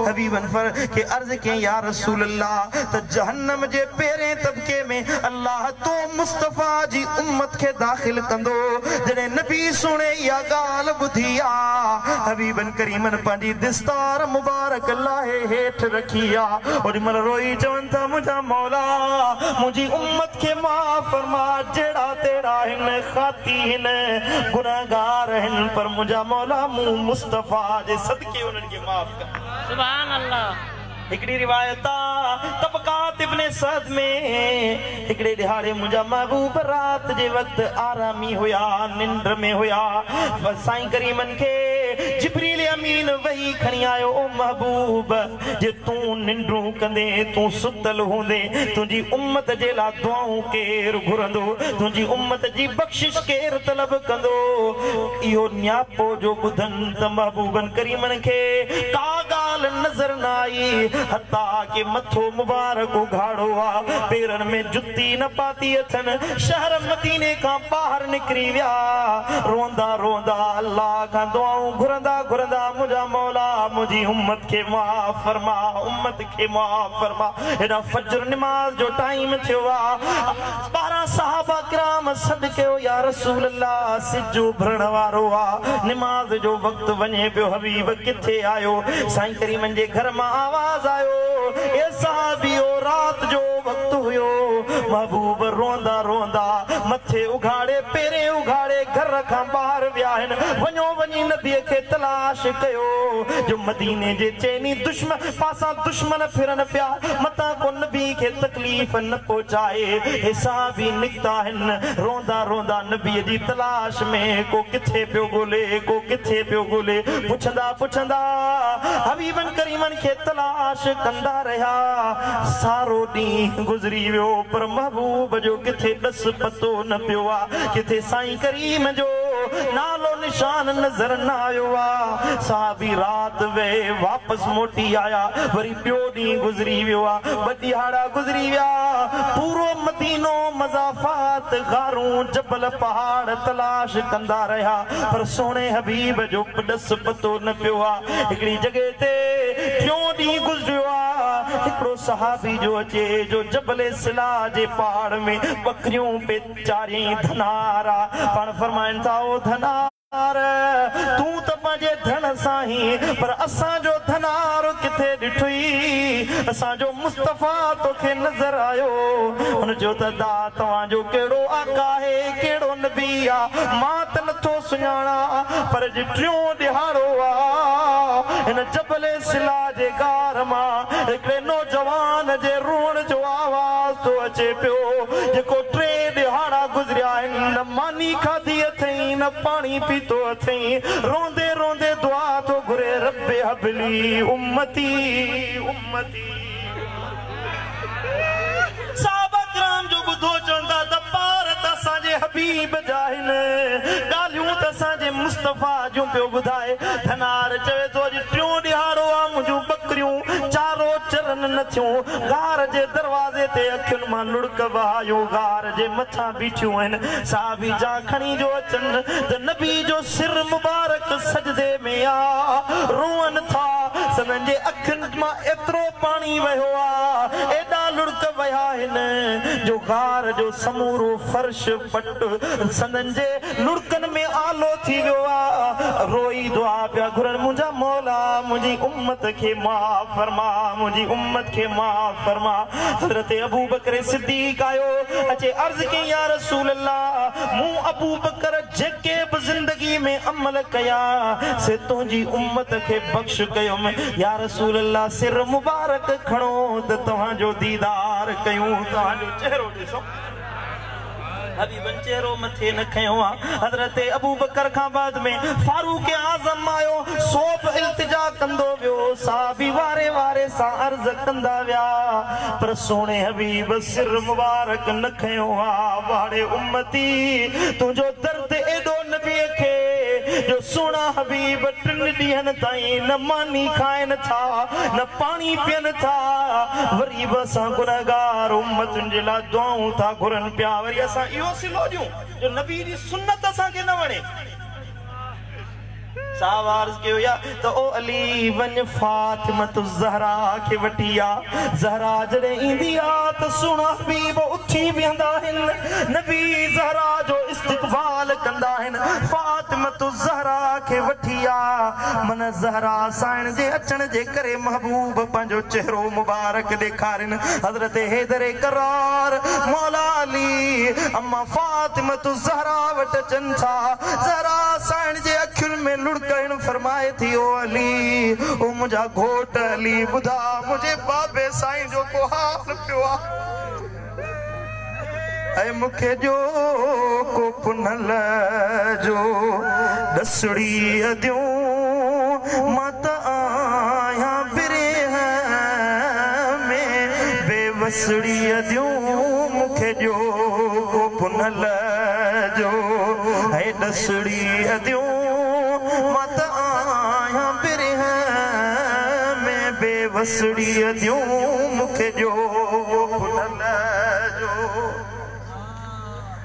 हबीबन फर के अर्ज़ कयईं या रसूल अल्लाह त जहन्नम जे पहिरें तबके में अल्लाह तो मुस्तफ़ा जी उम्मत खे दाख़िल कंदो जॾहिं नबी सुणे इहा ॻाल्हि ॿुधी आहे हबीबन करीमन पंहिंजी दिस्तार मुबारक लाहे हेठि रखी आहे ओॾीमहिल रोई चवनि था मुंहिंजा मौला मुंहिंजी उम्मत खे माफ़ फरमा जहिड़ा तेड़ा हिन खाती हिन गुनाहगार हिन पर मुंहिंजा मौला मूं मुस्तफ़ा जे सदके उन्हनि खे माफ़ कर सुभान अल्लाह हिकड़ी रिवायत तबकात इब्ने सद में हिकड़े दिहाड़े मुंहिंजा महबूब रात जे वक्त आरामी हुया निंड में हुया साईं करीमन के जिब्रील अमीन वही खणी आयो ओ महबूब जे तूं निंडू कंदे तूं सुतल हूंदे तुंहिंजी उम्मत जे लाइ दुआऊं केर घुरंदो तुंहिंजी उम्मत जी बख्शिश केर तलब कंदो इहो न्यापो जो ॿुधनि त महबूबन करीमन खे का ॻाल्हि नज़र न आई हता के मथो मुबारक उघाड़ो आ पेरन में जुत्ती न पाती अथन शहर मदीने का बाहर निकरी विया रोंदा रोंदा अल्लाह का दुआऊं घुरंदा घुरंदा मुंहिंजा मौला मुंहिंजी उम्मत खे माफ़ फरमा उम्मत खे माफ़ फरमा हेॾा फजर निमाज़ जो टाइम थियो आहे 12 सहाबा किराम सॾ कयो या रसूल अल्लाह सिजो भरण वारो आहे निमाज़ जो वक्त वञे पियो हबीब किथे आयो साईं करीमन जे घर मां आवाज़ आयो ए सहाबियो रात जो वक्त हुयो महबूब रोंदा रोंदा मथे उघाड़े पेरे उघाड़े घर खां ॿाहिरि विया आहिनि वञो वञी नबीअ खे तलाश कयो जो मदीने जे चइनी दुश्मन पासां दुश्मन फिरन पिया मतां को नबी खे तकलीफ़ न पहुचाए हे सहाबी निकिता आहिनि रोंदा रोंदा नबीअ जी तलाश में को किथे पियो ॻोल्हे को किथे पियो ॻोल्हे पुछंदा पुछंदा हबीबन करीमन खे तलाश कंदा रहिया सारो ॾींहुं गुज़री वियो पर महबूब जो किथे ॾस पतो न पियो आहे किथे साईं करीम जो नालो निशान नज़र न आयो आहे साहबी रात वे वापस मोटी आया वरी ॿियो ॾींहुं गुज़री वियो आहे 2 ॾिहाड़ा गुज़री विया पूरो मदीनो मज़ाफ़ात गारूं जबल पहाड़ तलाश कंदा रहिया पर सोने हबीब जो ॾस पतो न पियो आहे हिकिड़ी जॻह ते टियों ॾींहुं गुज़रियो आहे हिकिड़ो सहाबी जो अचे जो जबल सिला जे पहाड़ में बकरियूं पे चारियईं धनारा पाण फरमाइनि था ओ धनार तूं त पंहिंजे धन सां ई पर असांजो धनार किथे ॾिठई असांजो मुस्तफ़ा तोखे नज़र आयो हुन जो त दा तव्हांजो कहिड़ो आका आहे कहिड़ो नबी आहे मां त नथो सुञाणा पर जे टियों ॾिहाड़ो आहे हिन जबल सिला जे गार मां हिकिड़े नौजवान जे रोअण जो आवाज़ थो अचे पियो जेको 3 ॾिहाड़ा गुज़रिया आहिनि न मानी खाधी अथई न पाणी पीतो अथई रोंदे रोंदे दुआ थो घुरे रब्बे हबली उम्मती उम्मती साहबा किराम जो ॿुधो चवंदा त पार त असांजे हबीब जा आहिनि ॻाल्हियूं त असांजे मुस्तफ़ा जूं पियो ॿुधाए धनार चवे थो अॼु टियों ॾिहाड़ो आहे मुंहिंजूं बकरियूं चारो चरन न थियूं गार जे दरवाज़े ते अखियुनि मां लुड़क वहायो गार जे मथां बीठियूं आहिनि साहबी जा खणी जो अचनि त नबी जो सिर मुबारक सजदे में आहे रोअनि था सननि जे अखियुनि मां एतिरो पाणी वहियो आहे एॾा लुड़क वया आहिनि जो गार जो समूरो फर्श पट सननि जे लुड़कनि में आलो थी वियो आहे रोई दुआ पिया घुरनि मुंहिंजा मौला मुंहिंजी उम्मत खे माफ़ फरमा मुंहिंजी उम्मत खे माफ़ फरमा हज़रत अबू बकर सिद्दीक़ आयो अचे अर्ज़ कई या रसूल अल्लाह मूं अबू बकर जेके बि ज़िंदगी में अमल कया से तुंहिंजी उम्मत खे बख़्श कयुमि या रसूल अल्लाह सिर मुबारक खणो त तव्हांजो दीदार कयूं तव्हांजो चेहरो ॾिसो हबीबन चेहरो मथे न खयो आहे हज़रत अबू बकर खां बाद में फारूक आज़म आयो सोप इल्तिजा कंदो वियो साहबी वारे वारे सां अर्ज़ कंदा विया पर सोने हबीब सिर मुबारक न खयो आहे वाड़े उम्मती तुंहिंजो दर्द एॾो नबीअ खे जो सोना हबीब 3 ॾींहंनि ताईं न मानी खाइनि था न पानी पीअनि था वरी बि असां गुनहगार उम्मतुनि जे लाइ दुआऊं था घुरनि पिया वरी असां इहो सिलो ॾियूं जो नबी जी सुन्नत असांखे न वणे सावार्स के या तो ओ अली वन फातिमा तो ज़हरा के वटिया ज़हरा जड़े इंदिया तो सुना हबीब उठी वेंदा हिन नबी ज़हरा जो इस्तक़बाल कंदा हिन फातिमा तो ज़हरा के वटिया मन ज़हरा साइन जे अचण जे करे महबूब पंहिंजो चेहरो मुबारक ॾेखारिन हज़रत हैदर करार मौला अली अम्मा फातिमा तो ज़हरा वट अचनि था ज़हरा साइन जे अखियुनि में लुढ़क फरमाए थी ओ अली ओ मुझा घोट अली बुधा मुझे बाबे साईं जो को हाल पियो ऐ मुखे जो को पुनल जो दसड़ी दियूं मत आया बिरे में बेवसड़ी दियूं मुखे जो को पुनल जो ऐ दसड़ी दियूं मत आया बिरह में बेवसड़ी दियूं मुखे जो पुनल जो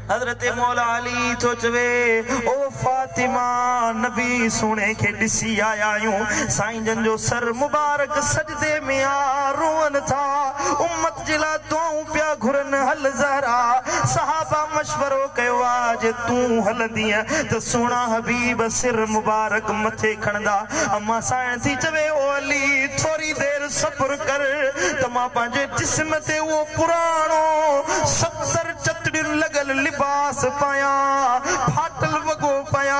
हज़रत मौला अली तो चवे ओ फातिमा नबी सुने के ॾिसी आया आहियूं साईं जन जो सर मुबारक सजदे में आ रोअन था उम्मत जे लाइ दुआऊं पिया घुरनि हल ज़हरा सहाबा मशवरो कयो आहे जे तूं हलंदीअ त सुहिणा हबीब सिर मुबारक मथे खणंदा अम्मा साईं थी चवे ओ अली थोरी देर सब्र कर त मां पंहिंजे जिस्म ते उहो पुराणो 70 चतड़ियूं लॻल लिबास पाया फाटल वगो पाया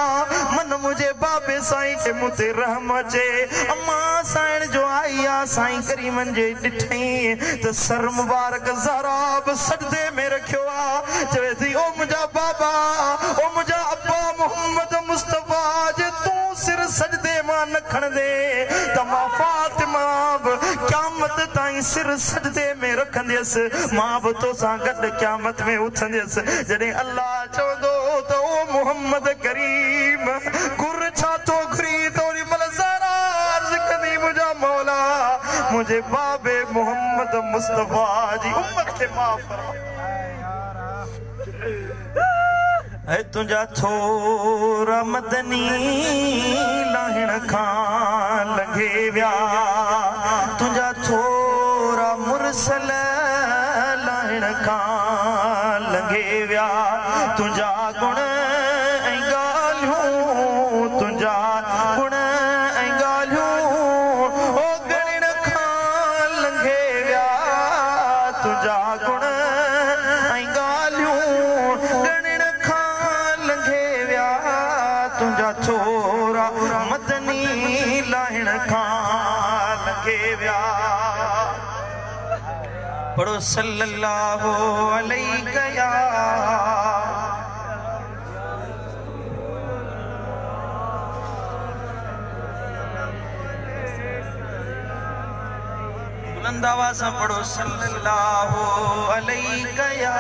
मन मुझे बाबे साईं के मुते रहम अचे अम्मा साईं जो आया साईं करीमन जे ॾिठई त सर मुबारक ज़हरा बि सजदे में रखियो आहे चवे थी ओ मुंहिंजा बाबा ओ मुंहिंजा अब्बा मोहम्मद मुस्तफ़ा जे तूं सिर सजदे मां न खणंदे त मां फातिमा बि क़यामत ताईं सिर सजदे में रखंदसि मां बि तोसां गॾु क़यामत में उथंदसि जॾहिं अल्लाह चवंदो त ओ मोहम्मद करीम घुर छा थो घुरी तोरी मल ज़हरा अर्ज़ कंदी मुंहिंजा मौला मुंहिंजे बाबे मोहम्मद मुस्तफ़ा जी उम्मत खे माफ़ फरमा ऐ तुंहिंजा थोरा मदनी लाहिण खां लंघे विया तुंहिंजा थोरा मुरसल लाहिण खां लंघे विया तुंहिंजा गुण ऐं ॻाल्हियूं तुंहिंजा गुण ऐं ॻाल्हियूं ओ ॻणण खां लंघे विया तुंहिंजा गुण ऐं ॻाल्हियूं ॻणण खां लंघे विया तुंहिंजा थोरा मदनी लाहिण खां लंघे विया पढ़ो सल्लल्लाहु अलैहि या बुलंद आवाज से पढ़ो सल्लल्लाहु अलैहि या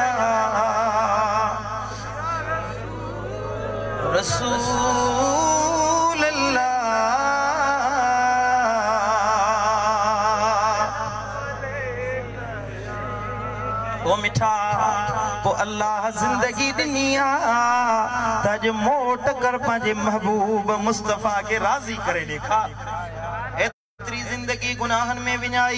रसूल अल्लाह ओ मिठा पो अल्लाह जिंदगी दुनिया तज मोट कर पांजे महबूब मुस्तफा के राजी करे देखा एतरी जिंदगी गुनाहन में विञाई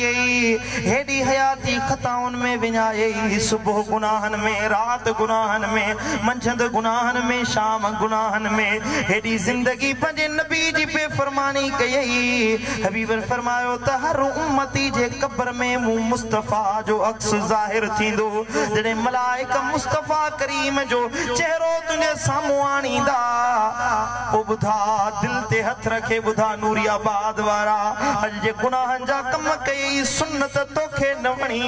हेडी हयाती खताउन में विञाई सुबह गुनाहन में रात गुनाहन में मंझंद गुनाहन में शाम गुनाहन में हेडी जिंदगी पंजे नबी जी पे फरमानी कई हबीब फरमायो त हर उम्मती जे कब्र में मु मुस्तफा जो अक्स जाहिर थींदो जड़े मलाइका मुस्तफा करीम जो चेहरो तुने सामू आणींदा ओ बुधा दिल ते हथ रखे बुधा नूरियाबाद वारा अज जे गुनाहन जा कम कई सुन्नत तोखे न वणी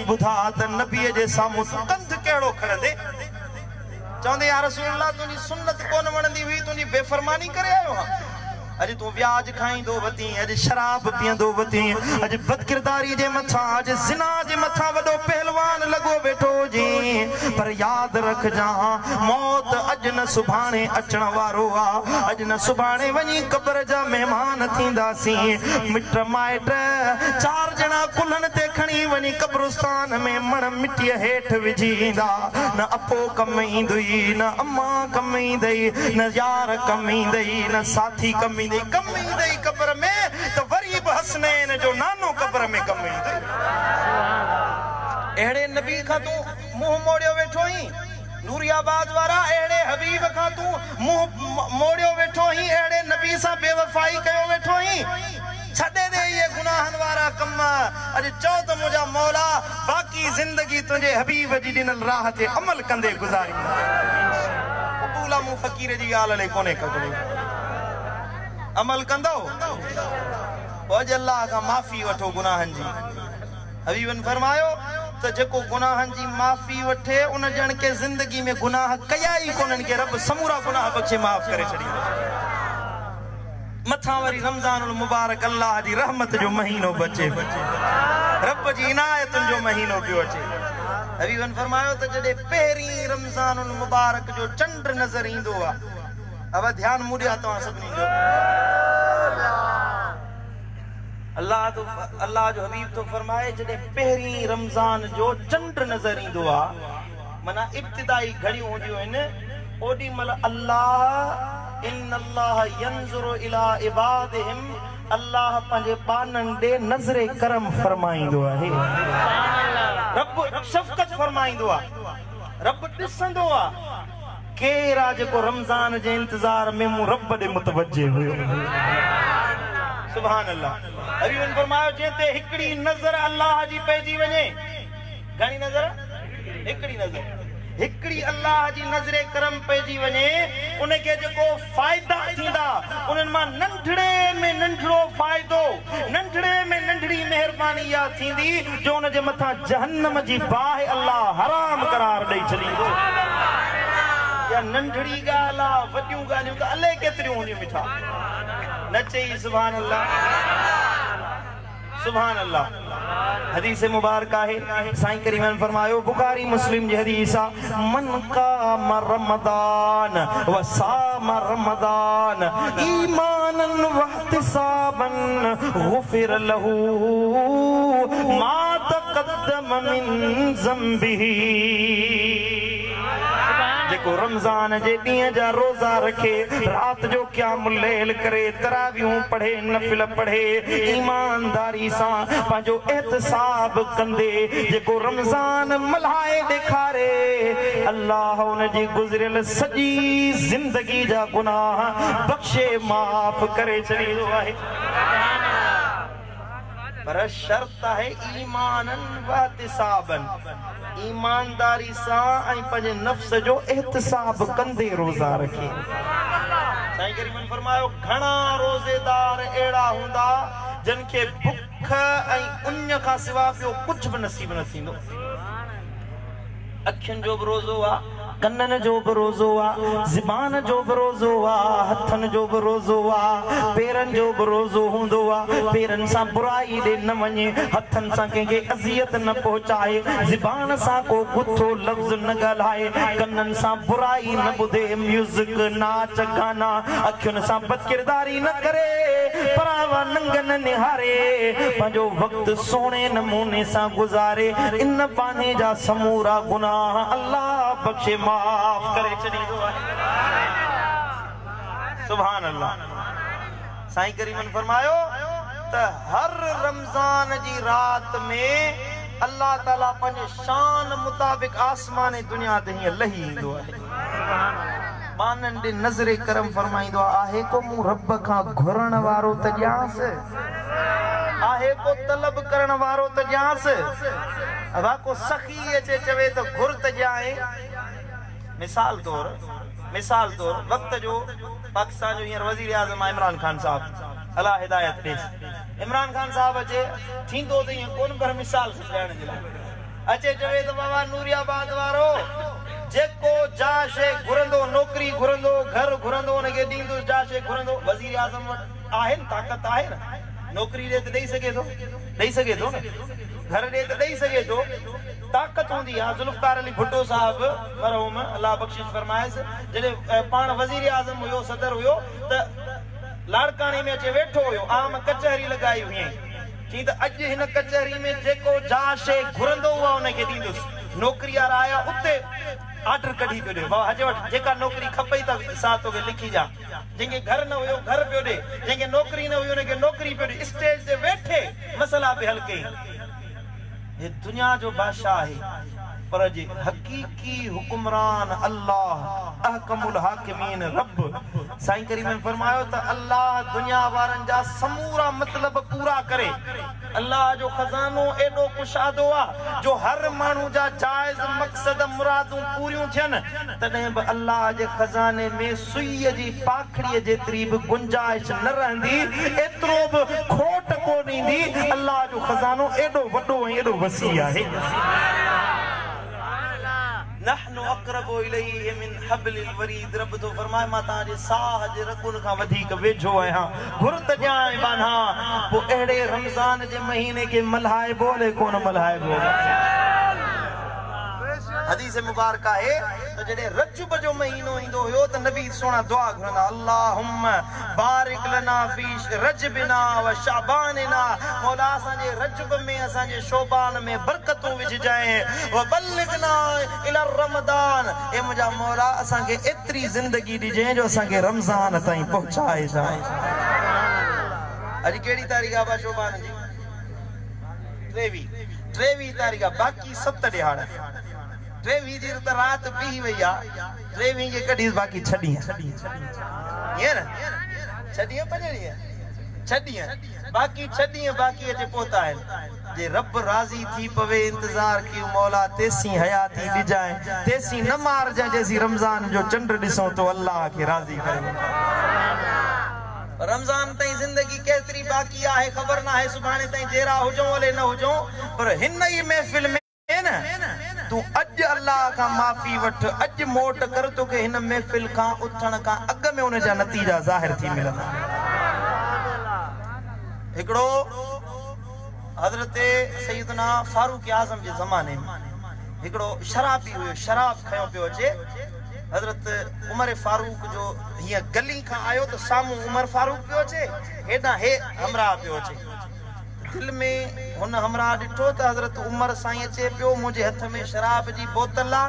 बुधा त नबी जे सामू कंध केड़ो खणंदे चवंदे या रसूल अल्लाह तुंजी सुन्नत कोन वणंदी हुई तुंजी बेफरमानी करे आयो अज तू व्याज खाईंदो वती, अज शराब पींदो वती, अज बदकिरदारी जे मथा, अज जिना जे मथा वडो पहलवान लगो बैठो जी। पर याद रख जा मौत अज न सुभाणे अचण वारो आ, अज न सुभाणे वनी कब्र जा मेहमान थींदासी। मिट माइट चार जना कुल्हन ते खणी वनी कब्रिस्तान में मण मिट्टी हेठ विझी ईंदा। न अपो कम ईंदई, न अम्मा कम ईंदई, न यार कम ईंदई, न साथी कम ईंदई। कम ईंदई कब्र में त वरी बि हसनैन जो नानो कब्र में कम ईंदई। अहिड़े नबी खां तूं मुंहुं मोड़ियो वेठो आहीं, नूरियाबाद वारा अहिड़े हबीब खां तूं मुंहुं मोड़ियो वेठो आहीं, अहिड़े नबी सां बेवफाई कयो वेठो आहीं। छॾे दे ये गुनाहन वारा कम, अॼु चओ त मुंहिंजा मौला बाक़ी ज़िंदगी तुंहिंजे हबीब जी ॾिनल राह ते अमल कंदे गुज़ारी। कबूल मूं फ़क़ीर जी ॻाल्हि हले कोन्हे कबूल, अमल कंदो पोइ अल्लाह खां माफ़ी वठो गुनाहनि जी। हबीबन फरमायो त जेको गुनाहनि जी माफ़ी वठे उन ॼण के ज़िंदगी में गुनाह कया ई कोन्हनि के रब समूरा गुनाह बख़्शे माफ़ करे छॾींदो। मथा वरी रमज़ानुल मुबारक अल्लाह जी रहमत जो महीनो बचे, रब जी इनायतुनि जो महीनो पियो अचे। हबीबन फरमायो त जॾहिं पहिरीं रमज़ानुल मुबारक जो चंड नज़र ईंदो आहे, अब ध्यान मुड़िया तव्हां सभिनी जो, अल्लाह जो हबीब तो फरमाए जॾहिं पहिरीं रमज़ान जो चंड नज़र ईंदो आहे, माना इब्तिदाई घड़ियूं हूंदियूं आहिनि, ओॾी महिल अल्लाह इन्नल्लाह यंज़ुरु इला इबादिहिम, अल्लाह पंहिंजे बाननि ॾे नज़रे करम फरमाईंदो आहे। रब शफ़क़त फरमाईंदो आहे, रब ॾिसंदो आहे केर आ जेको रमज़ान जे इंतज़ार में मूं रब ॾे मुतवज्जे हुयो। सुभान अल्लाह। हबीबन फरमायो जेते हिकड़ी नज़र अल्लाह जी पइजी वञे, घणी नज़र? हिकड़ी नज़र, हिकड़ी अल्लाह जी नज़रे करम पइजी वञे, उनखे जेको फ़ाइदा थींदा उन्हनि मां नंढड़े में नंढड़ो फ़ाइदो, नंढड़े में नंढड़ी मेहरबानी इहा थींदी जो उनजे मथां जहन्नम जी बाहि अल्लाह हराम करार ॾेई छॾींदो। या नंढड़ी ॻाल्हि आहे, वॾियूं ॻाल्हियूं त अलाए केतिरियूं हूंदियूं मिठा, न चई सुभान अल्लाह, सुभान अल्लाह। हदीस मुबारक है, साईं करीमन फरमायो, बुखारी मुस्लिम जी हदीस आहे, मन काम रमदान व साम रमदान ईमानन व इहतिसाबन गुफिर लहू मा तक़द्दम मिन ज़ंबिही। जेको रमज़ान जे ॾींहं जा रोज़ा रखे, रात जो क़यामुल लैल करे, तरावियूं पढ़े, नफ़िल पढ़े, ईमानदारी सां पंहिंजो एहतिसाब कंदे जेको रमज़ान मल्हाए ॾेखारे, अल्लाह उन जी गुज़रियल सॼी ज़िंदगी जा गुनाह बख़्शे माफ़ करे छॾींदो आहे। पर शर्त है ईमानन व इहतिसाबन, ईमानदारी सां ऐं पंहिंजे नफ्स जो एहतिसाब कंदे रोज़ा रखे। साईं करीमन फरमायो, घणा रोज़ेदार अहिड़ा हूंदा जिन खे बुख ऐं उञ खां सिवा ॿियो कुझु बि नसीब न थींदो। अखियुनि जो बि रोज़ो आहे, कननि जो बि रोज़ो आहे, ज़बान जो बि रोज़ो आहे, हथनि जो बि रोज़ो आहे, पेरनि जो बि रोज़ो हूंदो आहे। पेरनि सां बुराई ॾे न वञे, हथनि सां कंहिंखे अज़ियत न पहुचाए, ज़बान सां को गुथो लफ़्ज़ न ॻाल्हाए, कननि सां बुराई न ॿुधे, म्यूज़िक नाच गाना, अखियुनि सां बदकिरदारी न करे, परावा नंग न निहारे, पंहिंजो वक़्तु सुहिणे नमूने सां गुज़ारे, इन बहाने जा समूरा गुनाह अल्लाह बख़्शे माफ़ करे छॾींदो आहे। सुभान अल्लाह। साईं करीमन फरमायो त हर रमज़ान जी रात में अल्लाह ताला पंहिंजे शान मुताबिक़ आसमान दुनिया ते हीअं लही ईंदो आहे। बाननि ॾे नज़रे करम फरमाईंदो आहे, को मूं रब खां घुरण वारो त ॼांसि, आहे को तलब करण वारो त ॼांसि, अवा को सखी अचे चवे त घुर त ॼाए। मिसाल तौर वक़्त जो पाकिस्तान जो हींअर वज़ीर आज़म इमरान खान साहब, अल्लाह हिदायत ॾेसि। इमरान खान साहब अचे, थींदो त हीअं कोन, पर मिसाल ॾियण जे लाइ अचे, चवे त बाबा नूरियाबाद वारो जेको जा शे घुरंदो नौकरी घुरंदो घर घुरंदो उनके दींदो जा शे घुरंदो वजीर आज़म आहे न ताकत आहे न नौकरी दे त ॾेई सघे थो न घर दे त ॾेई सघे थो ताकत होंदी है जुल्फकार अली भुट्टो साहब मरहूम अल्लाह बख्शिश फरमाएस जॾहिं पाण वजीर आज़म हुयो सदर हुयो त लाड़काणे में अचे वेठो हुयो आम कचहरी लगाई हुई चई त अॼु हिन कचहरी में जेको जा शे घुरंदो हुआ उनके दींदुसि नौकरी वारा आया उते आर्डर कढी पियो ॾे बाबा हज वटि जेका नौकरी खपई त सा तोखे लिखी जा जंहिंखे घर न हुयो घर पियो ॾे जंहिंखे नौकरी न हुई उनखे नौकरी पियो ॾे स्टेज ते वेठे मसला पे हल कई ये दुनिया जो बादशाह है पर जे हकीकी हुक्मरान अल्लाह अहकमुल हाकिमीन रब साईं करीम ने फरमायो त अल्लाह दुनिया वारन जा समूरा मतलब पूरा करे अल्लाह जो खजानो एडो कुशादो आ जो हर मानू जा जायज मकसद मुरादू पूरियूं थियन तने ब अल्लाह जे खजाने में सुई जी पाखड़ी जेतरी भी गुंजाइश न रहंदी एतरो भी खोट कोन ईंदी अल्लाह जो खजानो एडो वडो ऐं एडो वसी आहे नहनु अक़रबु इलैहि मिन हब्लिल वरीद रब तो फरमाए मां ताजे साह जे रगुन का वधीक वेझो आहियां घुर त ॼाए बान्हा पो अहिड़े रमज़ान जे महीने के मल्हाए बोले कोन मल्हाए बोले हदीस मुबारक है तो जडे रजब जो महीनो इंदो हुयो तो नबी सोना दुआ घुरंदा अल्लाहुम्मा बारिक लना फी रजबना व शाबानना मौला असा जे रजब में असा जे शोबान में बरकतों विझ जाए व बल्लिगना इला रमजान ए मुजा मौला असा के एतरी जिंदगी दीजे जो असा के रमजान ताई पहुंचाए जाए आज केड़ी तारीख आ शोबान जी 23 तारीख बाकी 7 दिहाड़ा 23 दी त रात पी वई आ 23 के कढी बाकी छडी ये ना छडी पजड़ी बाकी अचे पोता है जे रब राजी थी पवे इंतजार की मौला तेसी हयाती दी जाए तेसी न मार जाए जैसी रमजान जो चंड दिसो तो अल्लाह के राजी करे रमजान ताई जिंदगी केतरी बाकी है खबर ना है सुभाणे ताई जेरा हुजो ओले न हुजो पर हिन ही महफिल में तू अज अल्लाह का माफी वठ अज मोट कर तो के हिन महफिल का उठण का अग में उन जा नतीजा जाहिर थी मिलंदा एकड़ो हजरत सैयदना फारूक आजम जे जमाने में एकड़ो शराबी हुयो शराब खयो पियो अचे हजरत उमर फारूक जो हिया गली का आयो तो सामू उमर फारूक पियो अचे हेडा हे हमरा पियो अचे दिल में हुन हमरा डिठो त हजरत उमर साईं अचे पियो मुझे हथ में शराब जी बोतल आ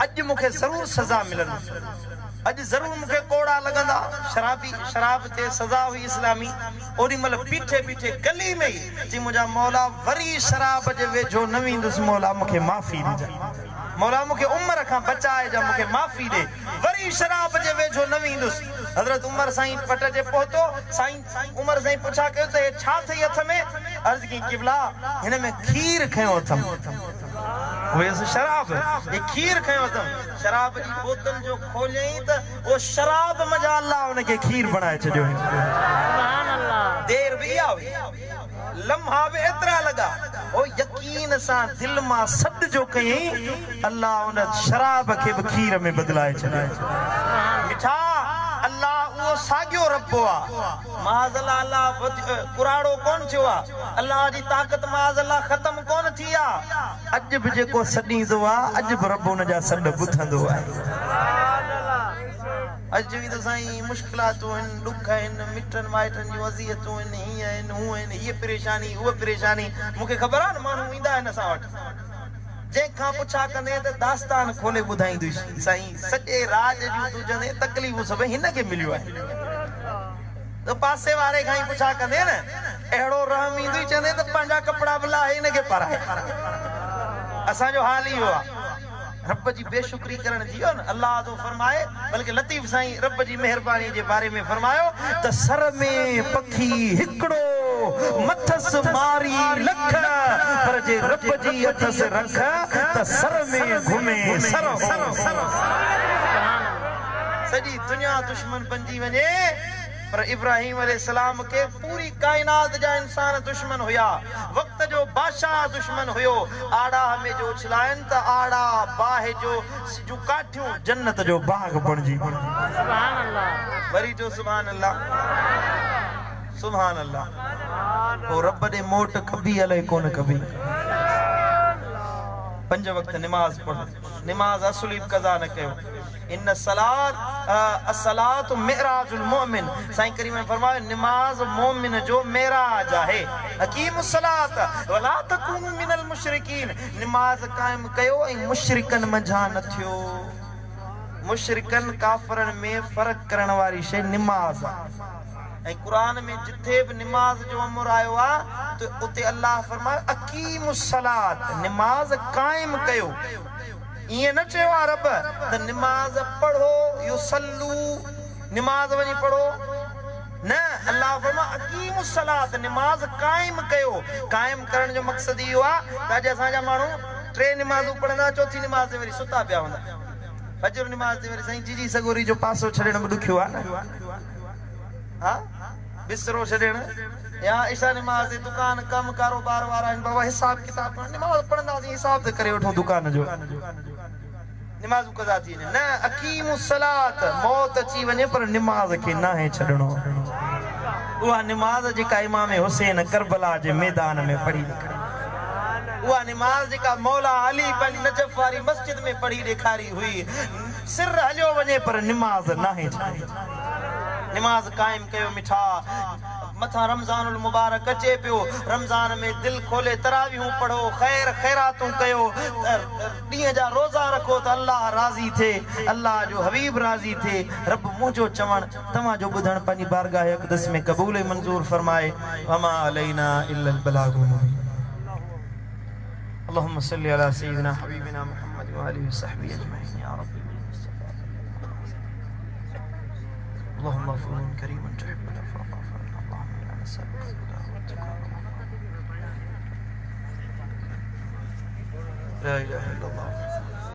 अज मुखे जरूर सजा मिलंदी अज जरूर मुखे कोड़ा लगंदा शराब ते सजा हुई इस्लामी ओडी मल पीठे गली में जी मुजा मौला वरी शराब जे वेझो न विंदुस मौला मुखे माफी दी मौला मुखे उम्र का बचाए जा मुखे माफी दे वरी शराब जे वेझो न विंदुस हजरत उमर साईं पट जे पहुतो साईं उमर साईं पुछा कयो त हे छा थई हथ में अर्ज की किबला हिन में खीर खयो थम वैसे शराब ये खीर खयो थम शराब जी बोतल जो खोलई त वो शराब मजा अल्लाह उनके खीर बनाए छजो सुभान अल्लाह देर भी आई लम्हा भी एतरा लगा ओ यकीन सा दिल मा सद जो कई अल्लाह उन शराब के खीर में बदलाए छले मिठा अल्लाह वो सागियो रब्बो आ माज़अल्लाह अल्लाह कुराड़ो कौन थियो आ अल्लाह जी ताकत माज़अल्लाह खत्म कौन थी आ अज भी जेको सडींदो आ अज भी रब उन जा सड बुथंदो आ अज भी तो साईं मुश्किलातों इन दुख इन मिटन माइटन जी वज़ियतों इन ही इन हूं इन ये परेशानी वो परेशानी मुके खबर आ न मानू इंदा इन सा वट जे खा पुछा कने त दास्तान खोले बुधाई साईं सजे राज जो तुजने तकलीफ सब हिन के मिलियो है तो पासे वाले खाई पुछा कने न एड़ो रहम इंदुई चने त पंजा कपड़ा बला है इनके पर है असा जो हाल ही हुआ रब जी बेशुक्री करण जियो न अल्लाह तो फरमाए बल्कि लतीफ साईं रब जी मेहरबानी के बारे में फरमायो त सर में पखी हिकड़ो मथस मारी लख पर जे रब जी अथस रख त सर में घुमे सर सजी दुनिया दुश्मन बनजी वने पर इब्राहिम अलैहिस्सलाम के पूरी कायनात जा इंसान दुश्मन हुया वक्त जो बादशाह दुश्मन हुयो आड़ा में जो उछलाइन त आड़ा बाह जो काठियों जन्नत जो बाग बणजी सुभान अल्लाह वरी जो सुभान अल्लाह सुभान अल्लाह ओ रब दे मोट कभी अले कोन कभी पंज वक्त नमाज पढ़ नमाज असली कज़ा न कयो इन सलात अस्सलात मिराजुल मोमिन साईं करीम ने फरमाया नमाज मोमिन जो मेराज है अकीमुस सलात वला तकुनु मिनल मुशरिकीन नमाज कायम कयो ऐं मुशरिकन मंझा न थियो मुशरिकन काफरन में फर्क करण वारी शे नमाज ऐं कुरान में जिथे भी नमाज जो अमर आयो आ तो उते अल्लाह फरमाए अकीमुस सलात नमाज कायम कयो ये न चयो आ रब त नमाज पढ़ो युसल्लू नमाज वनी पढ़ो न अल्लाह फरमा अकीमुस सलात नमाज कायम कयो कायम करण जो मकसद इहो आ त अॼु असांजा माण्हू टे नमाज़ूं पढ़ंदा चौथी नमाज ते वरी सुता पिया हूंदा फजर नमाज ते वरी साईं जीजी सगोरी जो पासो छॾण में ॾुखियो आहे न हाँ बिस्तरो छॾण या ईशा नमाज ते दुकान कम कारोबार वारा आहिनि बाबा हिसाब किताब नमाज पढ़ंदासीं हिसाब ते करे वठो दुकान जो नमाज़ कज़ा थी न अकीमुस सलात मौत अची वञे पर नमाज खे नाहे छॾणो उहा नमाज जेका इमाम हुसैन करबला जे मैदान में पढ़ी उहा नमाज जेका मौला अली बन नजफ वारी मस्जिद में पढ़ी ॾेखारी हुई सिर हलियो वञे पर नमाज नाहे छॾी नमाज कायम कयो मिठा मथा रमजानुल मुबारक अचे पियो रमजान में दिल खोले तरावीहूं पढ़ो खैर खैरातूं कयो ॾींहं जा रोज़ा रखो त अल्लाह राज़ी थे अल्लाह जो हबीब राज़ी थे रब मुंहिंजो चवण तव्हां जो ॿुधण पंहिंजी बारगाह अक़दस में क़बूल मंज़ूर फरमाए वमा अलैना इल्लल बलागुल मुबीन अल्लाहुम्मा सल्लि अला सय्यिदिना हबीबिना मुहम्मद व आलिहि व सहबिहि अजमईन या रब्बी اللهم غفور كريم تحب العفو فاعف عنا اللهم انا نسالك الهدى والتقى لا اله الا الله